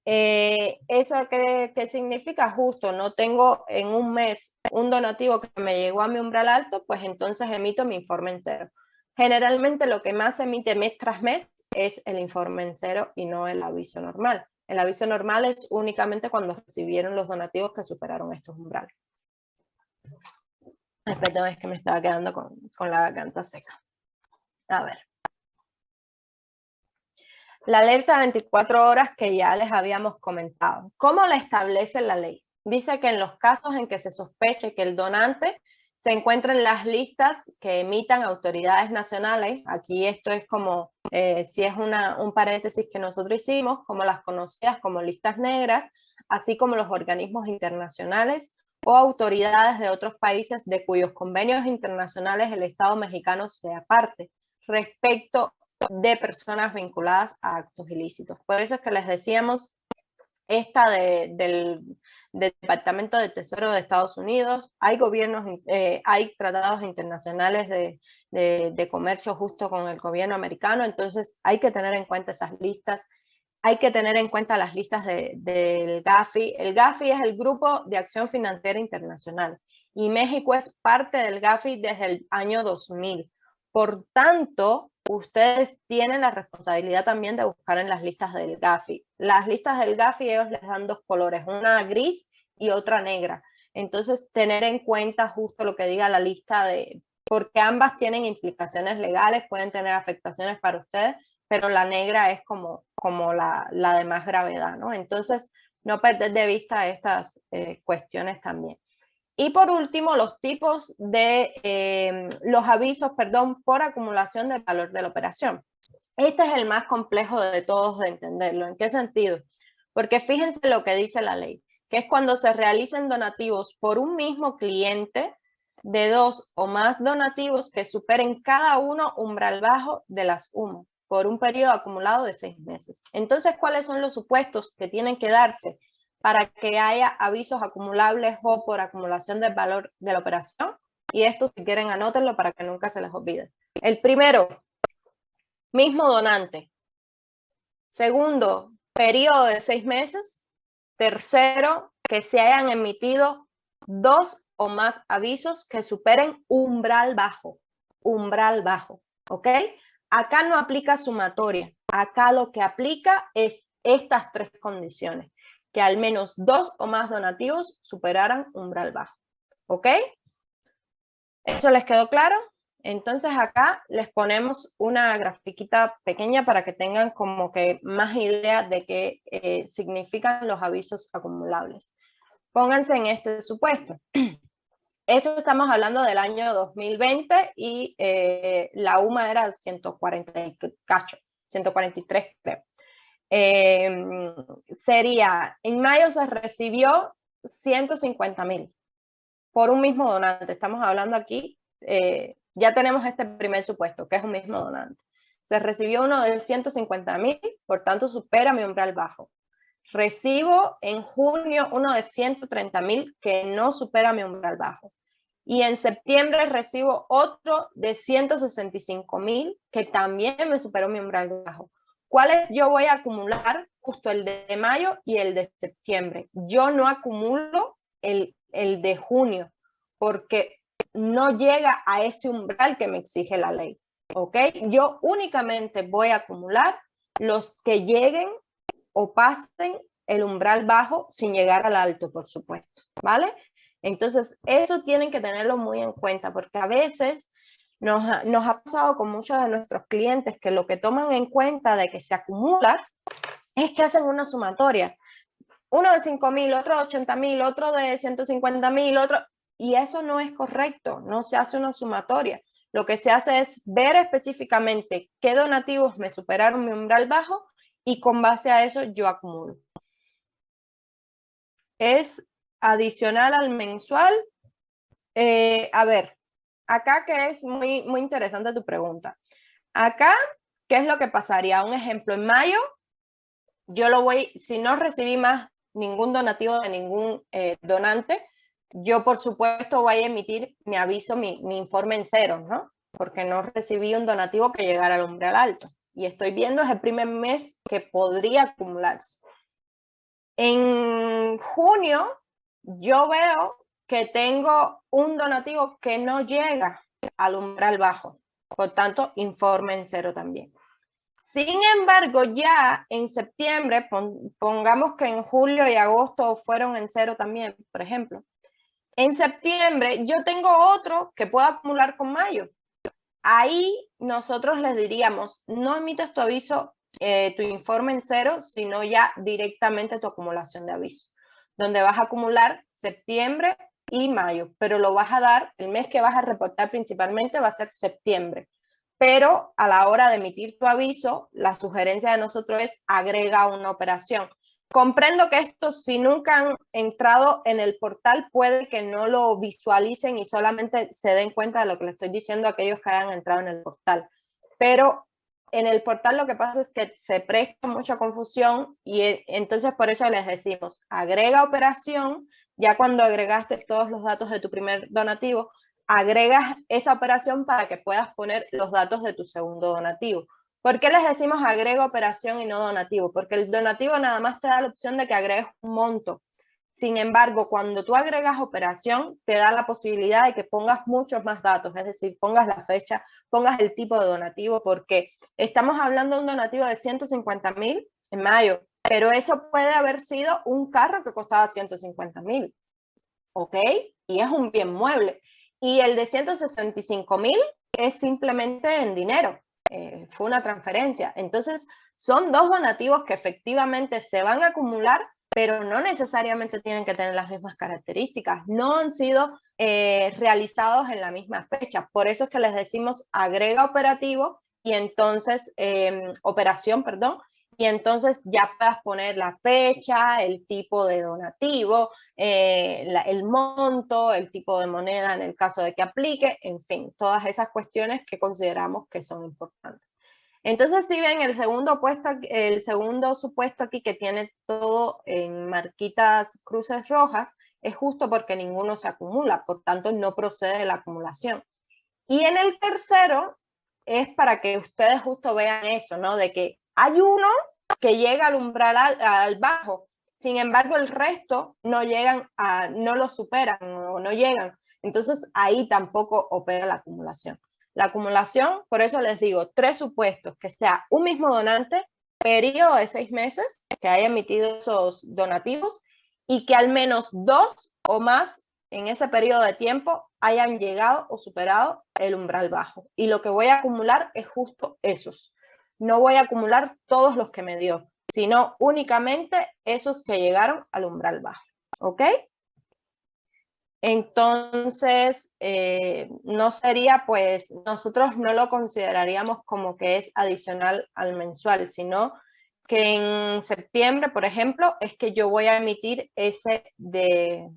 B: ¿Eso qué significa? Justo, no tengo en un mes un donativo que me llegó a mi umbral alto, pues entonces emito mi informe en cero. Generalmente lo que más se emite mes tras mes es el informe en cero y no el aviso normal. El aviso normal es únicamente cuando recibieron los donativos que superaron estos umbrales. Perdón, es que me estaba quedando con la garganta seca. A ver. La alerta de 24 horas que ya les habíamos comentado. ¿Cómo la establece la ley? Dice que en los casos en que se sospeche que el donante se encuentra en las listas que emitan autoridades nacionales, aquí esto es como, si es un paréntesis que nosotros hicimos, como las conocidas como listas negras, así como los organismos internacionales o autoridades de otros países de cuyos convenios internacionales el Estado mexicano sea parte, respecto de personas vinculadas a actos ilícitos. Por eso es que les decíamos esta del Departamento de Tesoro de Estados Unidos, hay gobiernos, hay tratados internacionales de comercio justo con el gobierno americano, entonces hay que tener en cuenta esas listas, hay que tener en cuenta las listas del GAFI. El GAFI es el Grupo de Acción Financiera Internacional y México es parte del GAFI desde el año 2000. Por tanto, ustedes tienen la responsabilidad también de buscar en las listas del GAFI. Las listas del GAFI ellos les dan 2 colores, una gris y otra negra. Entonces, tener en cuenta justo lo que diga la lista porque ambas tienen implicaciones legales, pueden tener afectaciones para ustedes, pero la negra es como la de más gravedad, ¿no? Entonces, no perder de vista estas cuestiones también. Y por último, los tipos de los avisos, por acumulación del valor de la operación. Este es el más complejo de todos de entenderlo. ¿En qué sentido? Porque fíjense lo que dice la ley, que es cuando se realicen donativos por un mismo cliente de 2 o más donativos que superen cada uno umbral bajo de las UMO por un periodo acumulado de 6 meses. Entonces, ¿cuáles son los supuestos que tienen que darse para que haya avisos acumulables o por acumulación del valor de la operación? Y esto, si quieren, anótenlo para que nunca se les olvide. El primero, mismo donante. Segundo, periodo de 6 meses. Tercero, que se hayan emitido 2 o más avisos que superen umbral bajo. Umbral bajo, ¿ok? Acá no aplica sumatoria. Acá lo que aplica es estas 3 condiciones. Que al menos 2 o más donativos superaran umbral bajo. ¿Ok? ¿Eso les quedó claro? Entonces acá les ponemos una grafiquita pequeña para que tengan como que más idea de qué significan los avisos acumulables. Pónganse en este supuesto. Esto estamos hablando del año 2020 y la UMA era 143 creo. Sería, en mayo se recibió 150,000 por un mismo donante. Estamos hablando aquí, ya tenemos este primer supuesto, que es un mismo donante. Se recibió uno de 150,000, por tanto supera mi umbral bajo. Recibo en junio uno de 130,000 que no supera mi umbral bajo. Y en septiembre recibo otro de 165,000 que también me superó mi umbral bajo. ¿Cuáles yo voy a acumular? Justo el de mayo y el de septiembre. Yo no acumulo el de junio porque no llega a ese umbral que me exige la ley. ¿Ok? Yo únicamente voy a acumular los que lleguen o pasen el umbral bajo sin llegar al alto, por supuesto, ¿vale? Entonces, eso tienen que tenerlo muy en cuenta, porque a veces nos ha pasado con muchos de nuestros clientes que lo que toman en cuenta de que se acumula es que hacen una sumatoria. Uno de 5,000, otro de 80,000, otro de 150,000, otro, y eso no es correcto, no se hace una sumatoria. Lo que se hace es ver específicamente qué donativos me superaron mi umbral bajo y con base a eso yo acumulo. Es adicional al mensual. A ver, acá que es muy interesante tu pregunta. Acá, ¿qué es lo que pasaría? Un ejemplo, en mayo, yo lo voy, si no recibí más ningún donativo de ningún donante, yo por supuesto voy a emitir mi aviso, mi informe en cero, ¿no? Porque no recibí un donativo que llegara al umbral alto. Y estoy viendo es el primer mes que podría acumularse. En junio, yo veo que tengo un donativo que no llega al umbral bajo. Por tanto, informe en cero también. Sin embargo, ya en septiembre, pongamos que en julio y agosto fueron en cero también, por ejemplo. En septiembre yo tengo otro que puedo acumular con mayo. Ahí nosotros les diríamos, no emitas tu aviso, tu informe en cero, sino ya directamente tu acumulación de aviso, donde vas a acumular septiembre y mayo, pero lo vas a dar, el mes que vas a reportar principalmente va a ser septiembre. Pero a la hora de emitir tu aviso, la sugerencia de nosotros es agrega una operación. Comprendo que esto, si nunca han entrado en el portal, puede que no lo visualicen y solamente se den cuenta de lo que les estoy diciendo a aquellos que hayan entrado en el portal. Pero en el portal lo que pasa es que se presta mucha confusión y entonces por eso les decimos, agrega operación, ya cuando agregaste todos los datos de tu primer donativo, agregas esa operación para que puedas poner los datos de tu segundo donativo. ¿Por qué les decimos agrega operación y no donativo? Porque el donativo nada más te da la opción de que agregues un monto. Sin embargo, cuando tú agregas operación, te da la posibilidad de que pongas muchos más datos, es decir, pongas la fecha, pongas el tipo de donativo, porque estamos hablando de un donativo de 150,000 en mayo, pero eso puede haber sido un carro que costaba 150,000, ¿ok? Y es un bien mueble. Y el de 165,000 es simplemente en dinero, fue una transferencia. Entonces, son dos donativos que efectivamente se van a acumular, pero no necesariamente tienen que tener las mismas características. No han sido realizados en la misma fecha. Por eso es que les decimos agrega operativo y entonces, operación, perdón, y entonces ya puedas poner la fecha, el tipo de donativo, el monto, el tipo de moneda en el caso de que aplique, en fin, todas esas cuestiones que consideramos que son importantes. Entonces, si ven el segundo supuesto aquí que tiene todo en marquitas cruces rojas, es justo porque ninguno se acumula, por tanto no procede la acumulación. Y en el tercero es para que ustedes justo vean eso, ¿no? De que hay uno que llega al umbral al bajo, sin embargo el resto no llegan no lo superan o no llegan. Entonces ahí tampoco opera la acumulación. La acumulación, por eso les digo, 3 supuestos, que sea un mismo donante, periodo de 6 meses, que haya emitido esos donativos y que al menos 2 o más en ese periodo de tiempo hayan llegado o superado el umbral bajo. Y lo que voy a acumular es justo esos. No voy a acumular todos los que me dio, sino únicamente esos que llegaron al umbral bajo. ¿Ok? Entonces, no sería, pues, nosotros no lo consideraríamos como que es adicional al mensual, sino que en septiembre, por ejemplo, es que yo voy a emitir ese de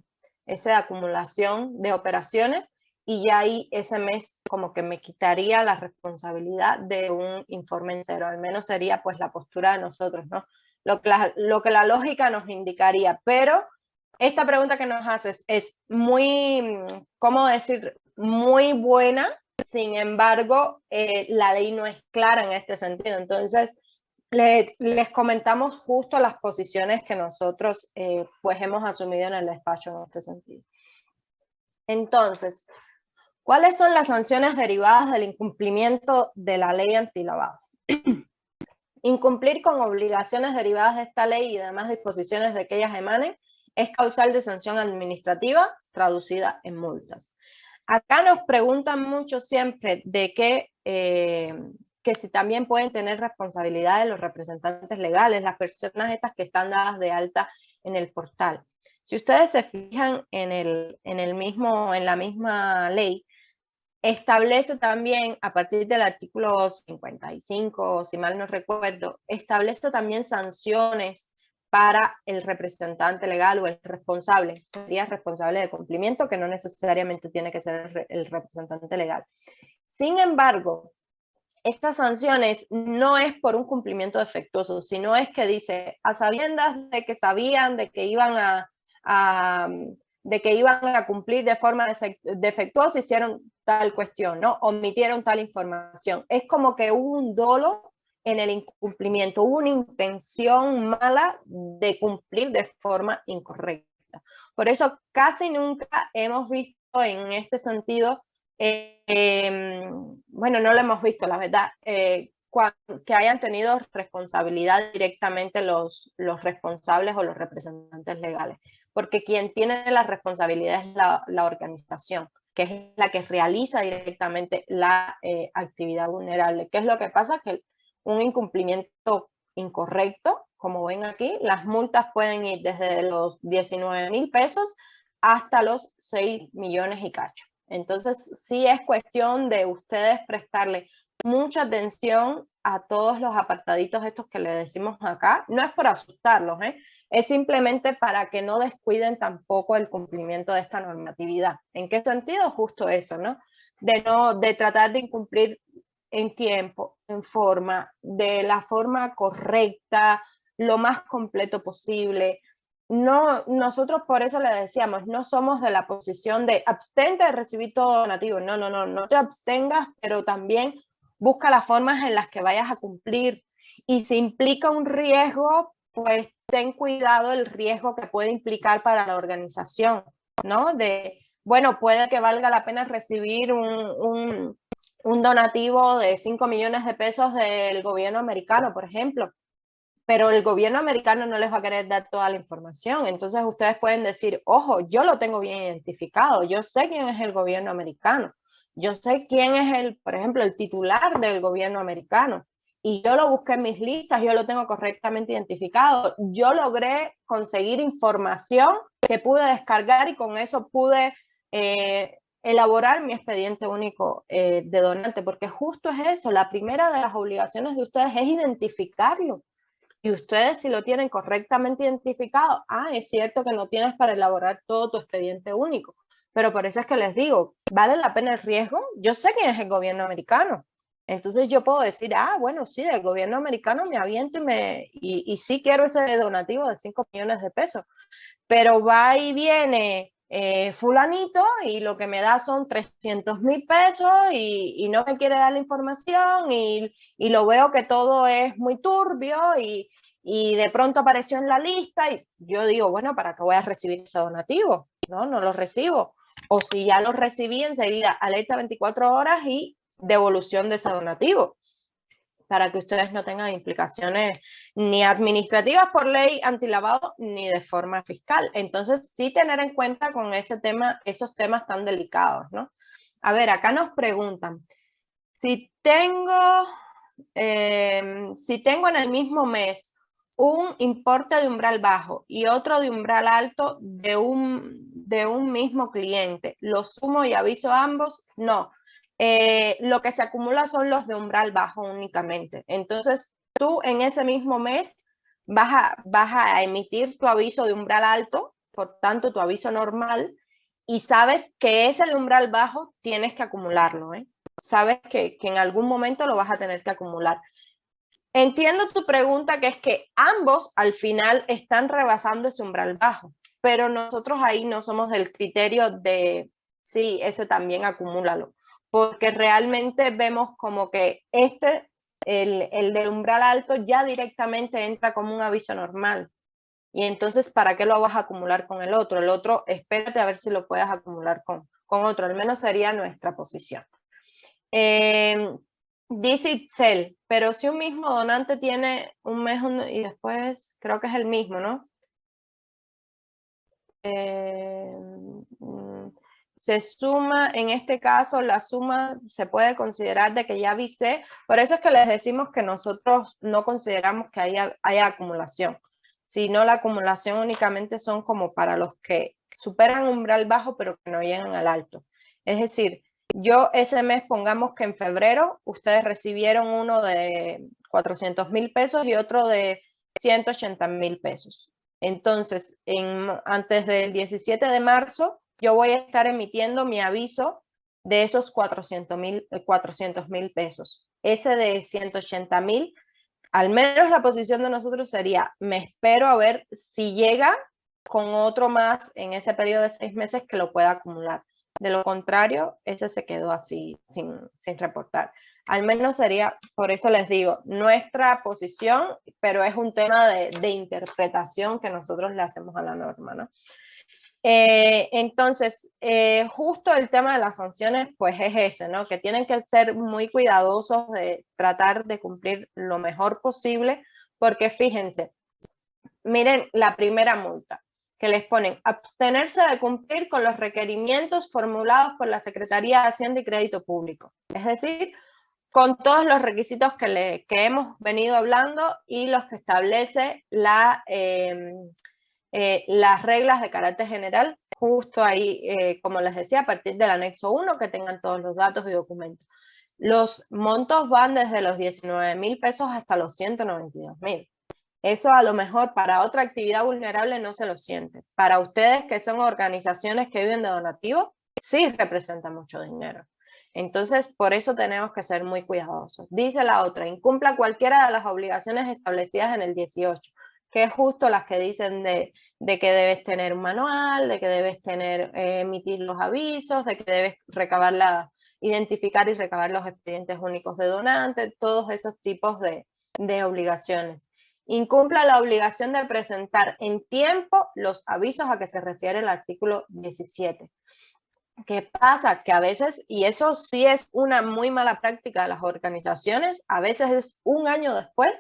B: acumulación de operaciones y ya ahí ese mes como que me quitaría la responsabilidad de un informe en cero, al menos sería pues la postura de nosotros, ¿no? Lo que la lógica nos indicaría, pero esta pregunta que nos haces es muy, ¿cómo decir? Muy buena, sin embargo, la ley no es clara en este sentido, entonces les comentamos justo las posiciones que nosotros pues hemos asumido en el despacho en este sentido. Entonces, ¿cuáles son las sanciones derivadas del incumplimiento de la ley antilavado? Incumplir con obligaciones derivadas de esta ley y demás disposiciones de que ellas emanen es causal de sanción administrativa traducida en multas. Acá nos preguntan mucho siempre de que si también pueden tener responsabilidades los representantes legales, las personas estas que están dadas de alta en el portal. Si ustedes se fijan en la misma ley, establece también, a partir del artículo 55, si mal no recuerdo, establece también sanciones para el representante legal o el responsable. Sería responsable de cumplimiento, que no necesariamente tiene que ser el representante legal. Sin embargo, estas sanciones no es por un cumplimiento defectuoso, sino es que dice, a sabiendas de que sabían de que iban a cumplir de forma defectuosa, hicieron tal cuestión, ¿no? Omitieron tal información. Es como que hubo un dolo en el incumplimiento, hubo una intención mala de cumplir de forma incorrecta. Por eso casi nunca hemos visto en este sentido, bueno, no lo hemos visto, la verdad, que hayan tenido responsabilidad directamente los responsables o los representantes legales, porque quien tiene la responsabilidad es la organización, que es la que realiza directamente la actividad vulnerable. ¿Qué es lo que pasa? Que un incumplimiento incorrecto, como ven aquí, las multas pueden ir desde los 19,000 pesos hasta los 6 millones y cacho. Entonces, sí es cuestión de ustedes prestarle mucha atención a todos los apartaditos estos que le decimos acá. No es por asustarlos, es simplemente para que no descuiden tampoco el cumplimiento de esta normatividad. ¿En qué sentido? Justo eso, ¿no? De tratar de incumplir en tiempo, en forma, de la forma correcta, lo más completo posible. No, nosotros por eso le decíamos, no somos de la posición de abstente de recibir todo donativo. No te abstengas, pero también busca las formas en las que vayas a cumplir. Y si implica un riesgo, pues ten cuidado el riesgo que puede implicar para la organización, ¿no? Bueno, puede que valga la pena recibir un donativo de 5 millones de pesos del gobierno americano, por ejemplo, pero el gobierno americano no les va a querer dar toda la información. Entonces ustedes pueden decir, ojo, yo lo tengo bien identificado, yo sé quién es el gobierno americano, yo sé quién es por ejemplo, el titular del gobierno americano, y yo lo busqué en mis listas, yo lo tengo correctamente identificado, yo logré conseguir información que pude descargar y con eso pude elaborar mi expediente único de donante, porque justo es eso, la primera de las obligaciones de ustedes es identificarlo. Y ustedes, si lo tienen correctamente identificado, es cierto que no tienes para elaborar todo tu expediente único, pero por eso es que les digo, ¿vale la pena el riesgo? Yo sé quién es el gobierno americano, entonces yo puedo decir, bueno, sí, del gobierno americano me aviento y sí quiero ese donativo de 5 millones de pesos, pero va y viene fulanito y lo que me da son 300,000 pesos y no me quiere dar la información y lo veo que todo es muy turbio y de pronto apareció en la lista y yo digo, bueno, ¿para qué voy a recibir ese donativo? No lo recibo. O si ya lo recibí, enseguida alerta 24 horas y devolución de ese donativo, para que ustedes no tengan implicaciones ni administrativas por ley antilavado ni de forma fiscal. Entonces, sí tener en cuenta con esos temas tan delicados, ¿no? A ver, acá nos preguntan, si tengo en el mismo mes un importe de umbral bajo y otro de umbral alto de un mismo cliente, ¿lo sumo y aviso a ambos? No. Lo que se acumula son los de umbral bajo únicamente. Entonces, tú en ese mismo mes vas a emitir tu aviso de umbral alto, por tanto, tu aviso normal, y sabes que ese de umbral bajo tienes que acumularlo, sabes que en algún momento lo vas a tener que acumular. Entiendo tu pregunta, que es que ambos al final están rebasando ese umbral bajo, pero nosotros ahí no somos del criterio de, sí, ese también acumúlalo, porque realmente vemos como que el del umbral alto ya directamente entra como un aviso normal. Y entonces, ¿para qué lo vas a acumular con el otro? El otro, espérate a ver si lo puedes acumular con otro, al menos sería nuestra posición. dice Itzel, pero si un mismo donante tiene un mes y después, creo que es el mismo, ¿no? Se suma, en este caso, la suma se puede considerar de que ya avisé. Por eso es que les decimos que nosotros no consideramos que haya acumulación, sino la acumulación únicamente son como para los que superan umbral bajo pero que no llegan al alto. Es decir, yo ese mes, pongamos que en febrero, ustedes recibieron uno de 400,000 pesos y otro de 180,000 pesos. Entonces, antes del 17 de marzo, yo voy a estar emitiendo mi aviso de esos 400,000 pesos. Ese de 180,000, al menos la posición de nosotros sería, me espero a ver si llega con otro más en ese periodo de 6 meses que lo pueda acumular. De lo contrario, ese se quedó así sin reportar. Al menos sería, por eso les digo, nuestra posición, pero es un tema de interpretación que nosotros le hacemos a la norma, ¿no? Entonces, justo el tema de las sanciones, pues es ese, ¿no? Que tienen que ser muy cuidadosos de tratar de cumplir lo mejor posible, porque fíjense, miren la primera multa que les ponen, abstenerse de cumplir con los requerimientos formulados por la Secretaría de Hacienda y Crédito Público. Es decir, con todos los requisitos que hemos venido hablando y los que establece las reglas de carácter general, justo ahí, como les decía, a partir del anexo 1, que tengan todos los datos y documentos. Los montos van desde los 19,000 pesos hasta los 192,000. Eso a lo mejor para otra actividad vulnerable no se lo siente. Para ustedes que son organizaciones que viven de donativos, sí representa mucho dinero. Entonces, por eso tenemos que ser muy cuidadosos. Dice la otra, incumpla cualquiera de las obligaciones establecidas en el 18, que es justo las que dicen de que debes tener un manual, de que debes emitir los avisos, de que debes identificar y recabar los expedientes únicos de donantes, todos esos tipos de obligaciones. Incumpla la obligación de presentar en tiempo los avisos a que se refiere el artículo 17. ¿Qué pasa? Que a veces, y eso sí es una muy mala práctica de las organizaciones, a veces es un año después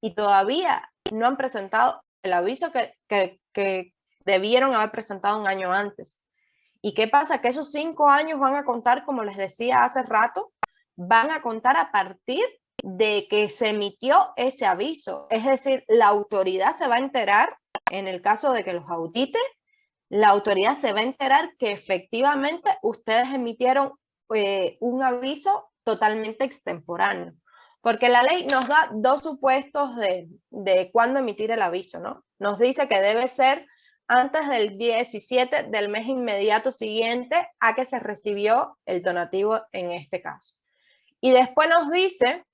B: y todavía no han presentado el aviso que debieron haber presentado un año antes. ¿Y qué pasa? Que esos 5 años van a contar, como les decía hace rato, van a contar a partir de que se emitió ese aviso. Es decir, la autoridad se va a enterar, en el caso de que los audite, la autoridad se va a enterar que efectivamente ustedes emitieron un aviso totalmente extemporáneo. Porque la ley nos da 2 supuestos de cuándo emitir el aviso, ¿no? Nos dice que debe ser antes del 17 del mes inmediato siguiente a que se recibió el donativo en este caso. Y después nos dice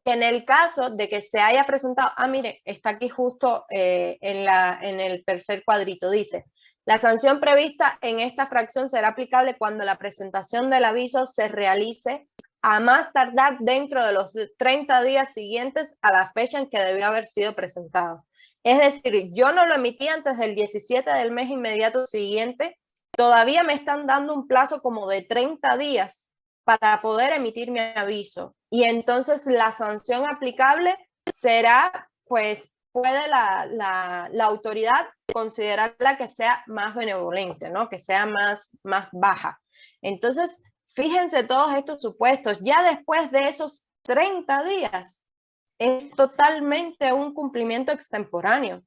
B: que en el caso de que se haya presentado, mire, está aquí justo en el tercer cuadrito, dice, la sanción prevista en esta fracción será aplicable cuando la presentación del aviso se realice a más tardar dentro de los 30 días siguientes a la fecha en que debió haber sido presentado. Es decir, yo no lo emití antes del 17 del mes inmediato siguiente, todavía me están dando un plazo como de 30 días para poder emitir mi aviso. Y entonces la sanción aplicable será, pues, puede la autoridad considerarla que sea más benevolente, ¿no? Que sea más baja. Entonces, fíjense todos estos supuestos. Ya después de esos 30 días, es totalmente un cumplimiento extemporáneo,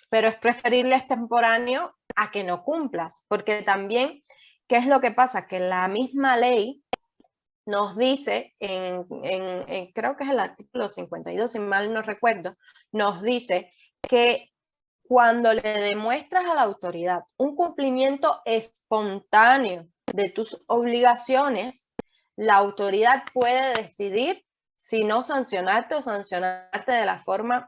B: pero es preferible extemporáneo a que no cumplas, porque también, ¿qué es lo que pasa? Que la misma ley nos dice, creo que es el artículo 52, si mal no recuerdo, nos dice que cuando le demuestras a la autoridad un cumplimiento espontáneo de tus obligaciones, la autoridad puede decidir si no sancionarte o sancionarte de la forma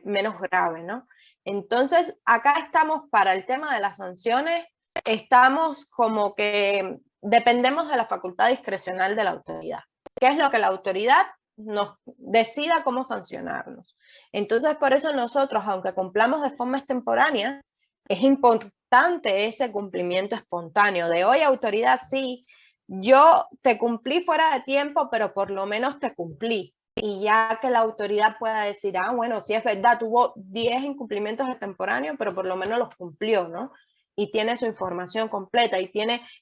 B: menos grave, ¿no? Entonces, acá estamos para el tema de las sanciones, estamos como que dependemos de la facultad discrecional de la autoridad. ¿Qué es lo que la autoridad nos decida cómo sancionarnos? Entonces, por eso nosotros, aunque cumplamos de forma extemporánea, es importante ese cumplimiento espontáneo de, oye, autoridad, sí, yo te cumplí fuera de tiempo, pero por lo menos te cumplí. Y ya que la autoridad pueda decir, ah, bueno, sí es verdad, tuvo 10 incumplimientos extemporáneos, pero por lo menos los cumplió, ¿no? Y tiene su información completa y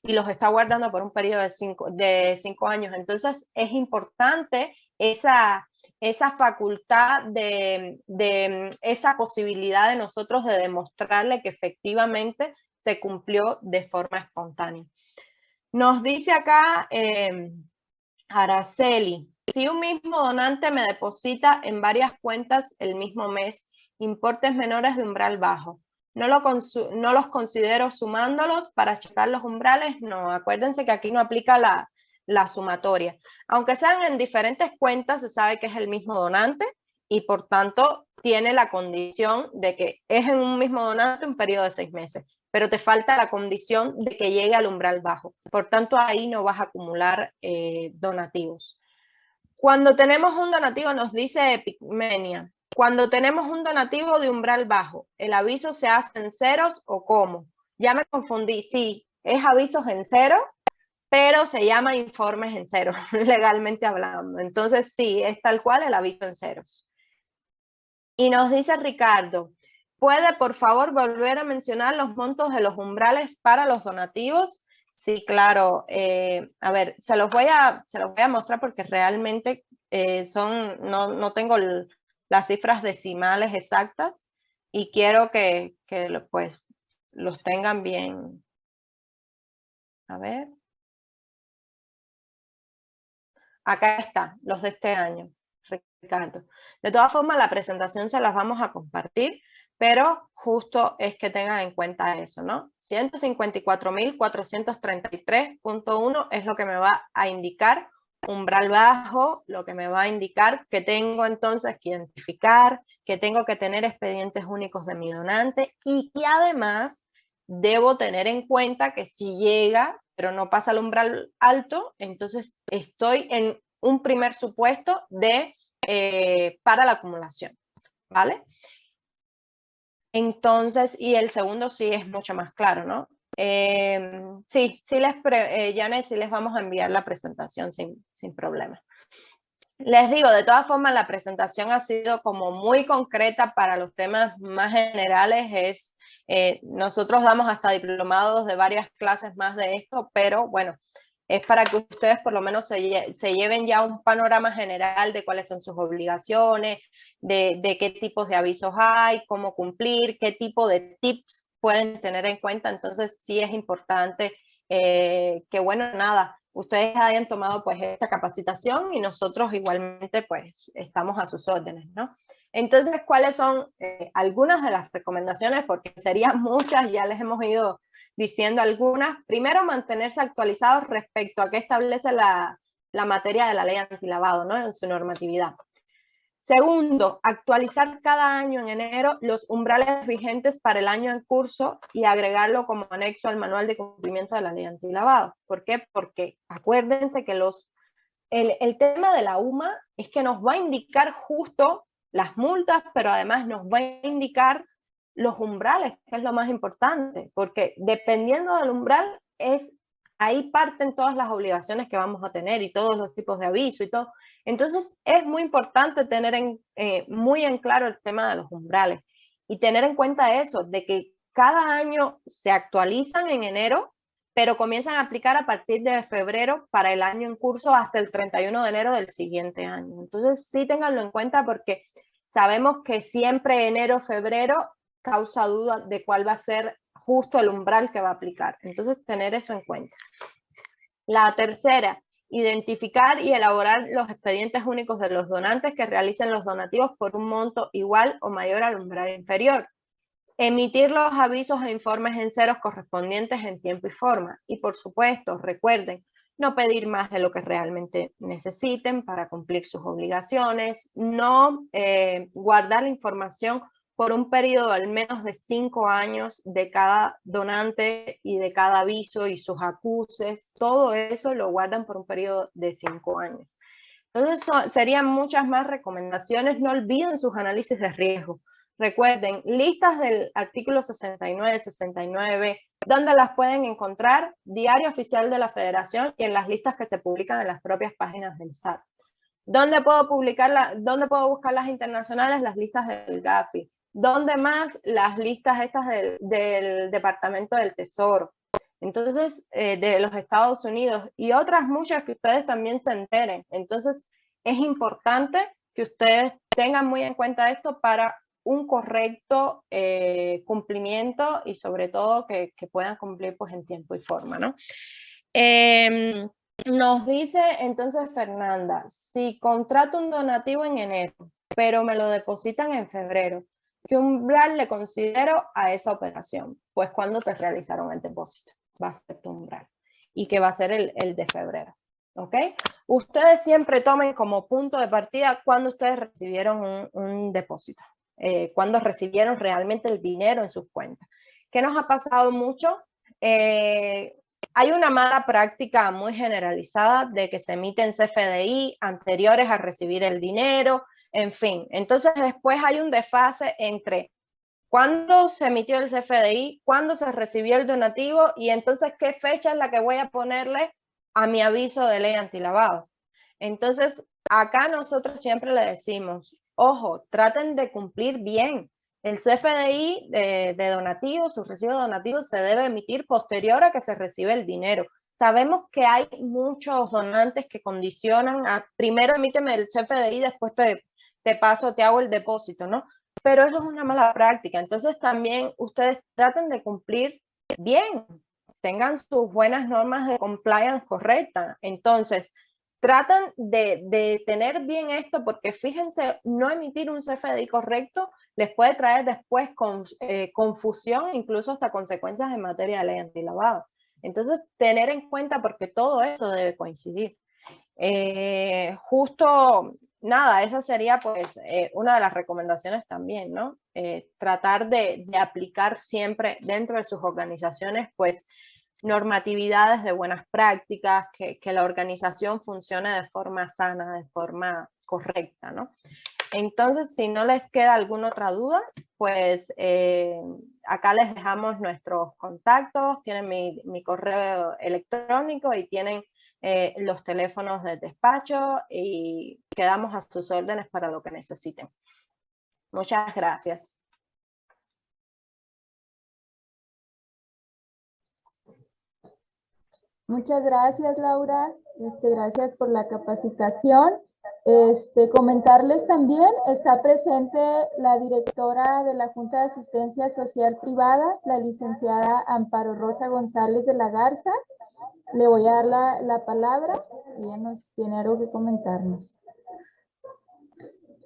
B: los está guardando por un periodo de cinco años. Entonces es importante esa facultad esa posibilidad de nosotros de demostrarle que efectivamente se cumplió de forma espontánea. Nos dice acá Araceli, si un mismo donante me deposita en varias cuentas el mismo mes, importes menores de umbral bajo, ¿no los considero sumándolos para checar los umbrales? No, acuérdense que aquí no aplica la sumatoria. Aunque sean en diferentes cuentas, se sabe que es el mismo donante y por tanto tiene la condición de que es en un mismo donante un periodo de 6 meses, pero te falta la condición de que llegue al umbral bajo. Por tanto, ahí no vas a acumular donativos. Cuando tenemos un donativo, nos dice Epigmenia, cuando tenemos un donativo de umbral bajo, ¿el aviso se hace en ceros o cómo? Ya me confundí, sí, es avisos en cero, pero se llama informes en ceros, legalmente hablando. Entonces, sí, es tal cual el aviso en ceros. Y nos dice Ricardo, ¿puede por favor volver a mencionar los montos de los umbrales para los donativos? Sí, claro. A ver, se los voy a mostrar porque realmente no tengo las cifras decimales exactas y quiero que pues los tengan bien. A ver. Acá está, los de este año, Ricardo. De todas formas, la presentación se las vamos a compartir, pero justo es que tengan en cuenta eso, ¿no? 154.433.1 es lo que me va a indicar umbral bajo, lo que me va a indicar que tengo entonces que identificar, que tengo que tener expedientes únicos de mi donante y que además debo tener en cuenta que si llega, pero no pasa el umbral alto, entonces estoy en un primer supuesto para la acumulación, ¿vale? Entonces, y el segundo sí es mucho más claro, ¿no? Sí, Janet, sí les vamos a enviar la presentación sin problema. Les digo, de todas formas, la presentación ha sido como muy concreta para los temas más generales. Nosotros damos hasta diplomados de varias clases más de esto, pero bueno, es para que ustedes por lo menos se lleven ya un panorama general de cuáles son sus obligaciones, de qué tipos de avisos hay, cómo cumplir, qué tipo de tips pueden tener en cuenta. Entonces sí es importante que, bueno, nada, ustedes hayan tomado pues esta capacitación y nosotros igualmente pues estamos a sus órdenes, ¿no? Entonces, ¿cuáles son algunas de las recomendaciones? Porque serían muchas, ya les hemos ido diciendo algunas. Primero, mantenerse actualizados respecto a qué establece la materia de la ley antilavado, ¿no? En su normatividad. Segundo, actualizar cada año en enero los umbrales vigentes para el año en curso y agregarlo como anexo al manual de cumplimiento de la ley antilavado. ¿Por qué? Porque acuérdense que el tema de la UMA es que nos va a indicar justo las multas, pero además nos va a indicar los umbrales, que es lo más importante, porque dependiendo del umbral ahí parten todas las obligaciones que vamos a tener y todos los tipos de aviso y todo. Entonces es muy importante tener muy en claro el tema de los umbrales y tener en cuenta eso, de que cada año se actualizan en enero, pero comienzan a aplicar a partir de febrero para el año en curso hasta el 31 de enero del siguiente año. Entonces sí ténganlo en cuenta porque sabemos que siempre enero, febrero causa duda de cuál va a ser justo el umbral que va a aplicar. Entonces tener eso en cuenta. La tercera, identificar y elaborar los expedientes únicos de los donantes que realicen los donativos por un monto igual o mayor al umbral inferior. Emitir los avisos e informes en ceros correspondientes en tiempo y forma. Y por supuesto, recuerden, no pedir más de lo que realmente necesiten para cumplir sus obligaciones, no guardar la información por un periodo al menos de 5 años de cada donante y de cada aviso y sus acuses, todo eso lo guardan por un periodo de 5 años. Entonces serían muchas más recomendaciones. No olviden sus análisis de riesgo. Recuerden, listas del artículo 69, 69, ¿dónde las pueden encontrar? Diario Oficial de la Federación y en las listas que se publican en las propias páginas del SAT. ¿Dónde puedo dónde puedo buscar las internacionales? Las listas del GAFI. ¿Dónde más? Las listas estas del Departamento del Tesoro. Entonces, de los Estados Unidos y otras muchas que ustedes también se enteren. Entonces, es importante que ustedes tengan muy en cuenta esto para un correcto cumplimiento y sobre todo que puedan cumplir pues en tiempo y forma, ¿no? Nos dice entonces Fernanda, si contrato un donativo en enero, pero me lo depositan en febrero, ¿qué umbral le considero a esa operación? Pues cuando te realizaron el depósito, va a ser tu umbral y que va a ser el de febrero, ¿ok? Ustedes siempre tomen como punto de partida cuando ustedes recibieron un depósito, cuando recibieron realmente el dinero en sus cuentas. ¿Qué nos ha pasado mucho? Hay una mala práctica muy generalizada de que se emiten CFDI anteriores a recibir el dinero, en fin. Entonces después hay un desfase entre cuándo se emitió el CFDI, cuándo se recibió el donativo y entonces qué fecha es la que voy a ponerle a mi aviso de ley antilavado. Entonces acá nosotros siempre le decimos, ojo, traten de cumplir bien. El CFDI de donativo, su recibo de donativo se debe emitir posterior a que se recibe el dinero. Sabemos que hay muchos donantes que condicionan a primero emíteme el CFDI, después te hago el depósito, ¿no? Pero eso es una mala práctica. Entonces también ustedes traten de cumplir bien, tengan sus buenas normas de compliance correctas. Entonces, tratan de tener bien esto porque fíjense, no emitir un CFDI correcto les puede traer después confusión, incluso hasta consecuencias en materia de ley antilavado. Entonces, tener en cuenta porque todo eso debe coincidir. Justo, nada, esa sería pues una de las recomendaciones también, ¿no? Tratar de aplicar siempre dentro de sus organizaciones, pues, normatividades de buenas prácticas, que la organización funcione de forma sana, de forma correcta, ¿no? Entonces, si no les queda alguna otra duda, pues acá les dejamos nuestros contactos, tienen mi correo electrónico y tienen los teléfonos del despacho y quedamos a sus órdenes para lo que necesiten. Muchas gracias.
A: Muchas gracias, Laura. Gracias por la capacitación. Comentarles también, está presente la directora de la Junta de Asistencia Social Privada, la licenciada Amparo Rosa González de la Garza. Le voy a dar la palabra. Ella nos tiene algo que comentarnos.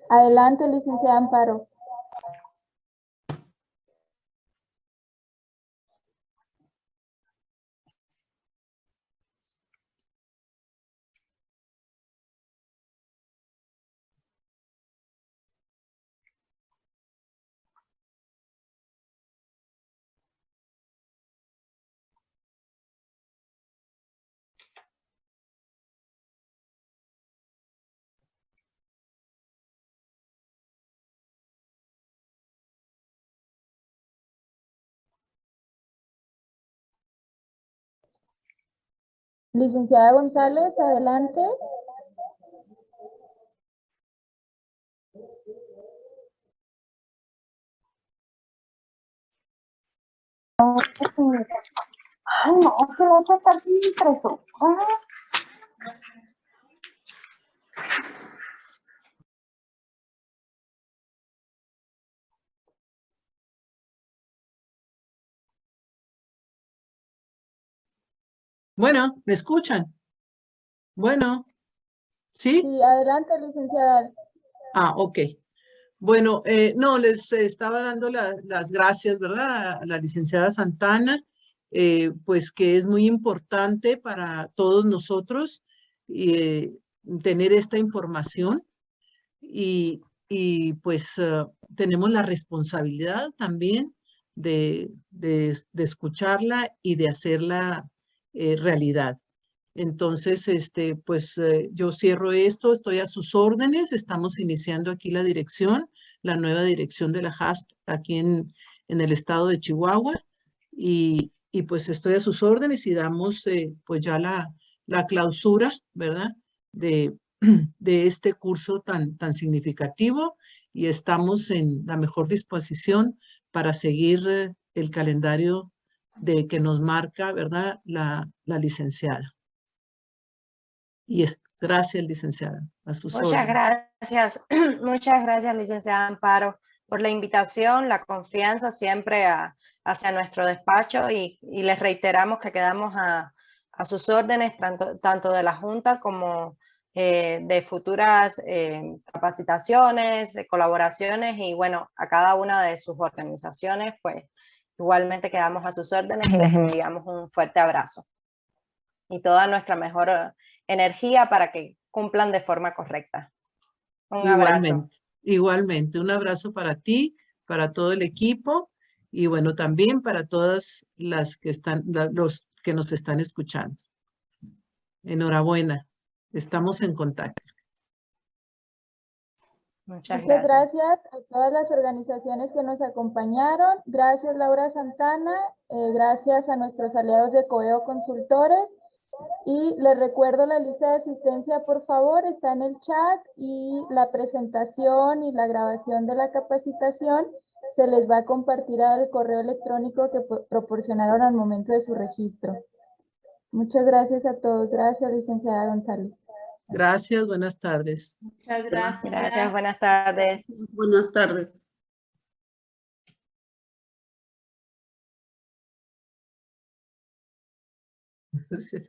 A: Adelante, licenciada Amparo. Licenciada González, adelante.
D: Ay, no, que va a estar sin impreso.
E: Bueno, ¿me escuchan? Bueno, ¿sí?
A: Sí, adelante, licenciada.
E: Ah, ok. Bueno, no, les estaba dando las gracias, ¿verdad? A la licenciada Santana, pues que es muy importante para todos nosotros tener esta información y pues tenemos la responsabilidad también de escucharla y de hacerla realidad. Entonces, pues yo cierro esto, estoy a sus órdenes, estamos iniciando aquí la dirección la nueva dirección de la JASP aquí en el estado de Chihuahua. Y pues estoy a sus órdenes y damos pues ya la clausura, ¿verdad? De este curso tan significativo, y estamos en la mejor disposición para seguir el calendario que nos marca, ¿verdad? La licenciada. Y gracias, licenciada, a sus
B: Muchas
E: órdenes.
B: gracias, muchas gracias, licenciada Amparo, por la invitación, la confianza siempre hacia nuestro despacho, y les reiteramos que quedamos a sus órdenes, tanto de la Junta como de futuras capacitaciones, de colaboraciones, y bueno, a cada una de sus organizaciones, pues igualmente quedamos a sus órdenes y les enviamos un fuerte abrazo y toda nuestra mejor energía para que cumplan de forma correcta. Un abrazo.
E: Igualmente, un abrazo para ti, para todo el equipo, y bueno, también para todas las que los que nos están escuchando. Enhorabuena, estamos en contacto.
B: Muchas
A: Muchas
B: gracias.
A: gracias a todas las organizaciones que nos acompañaron. Gracias, Laura Santana. Gracias a nuestros aliados de Coveo Consultores. Y les recuerdo la lista de asistencia, por favor, está en el chat, y la presentación y la grabación de la capacitación se les va a compartir al correo electrónico que proporcionaron al momento de su registro. Muchas gracias a todos. Gracias, licenciada González.
E: Gracias, buenas tardes.
F: Muchas gracias.
B: Gracias, buenas tardes.
G: Buenas tardes. Sí.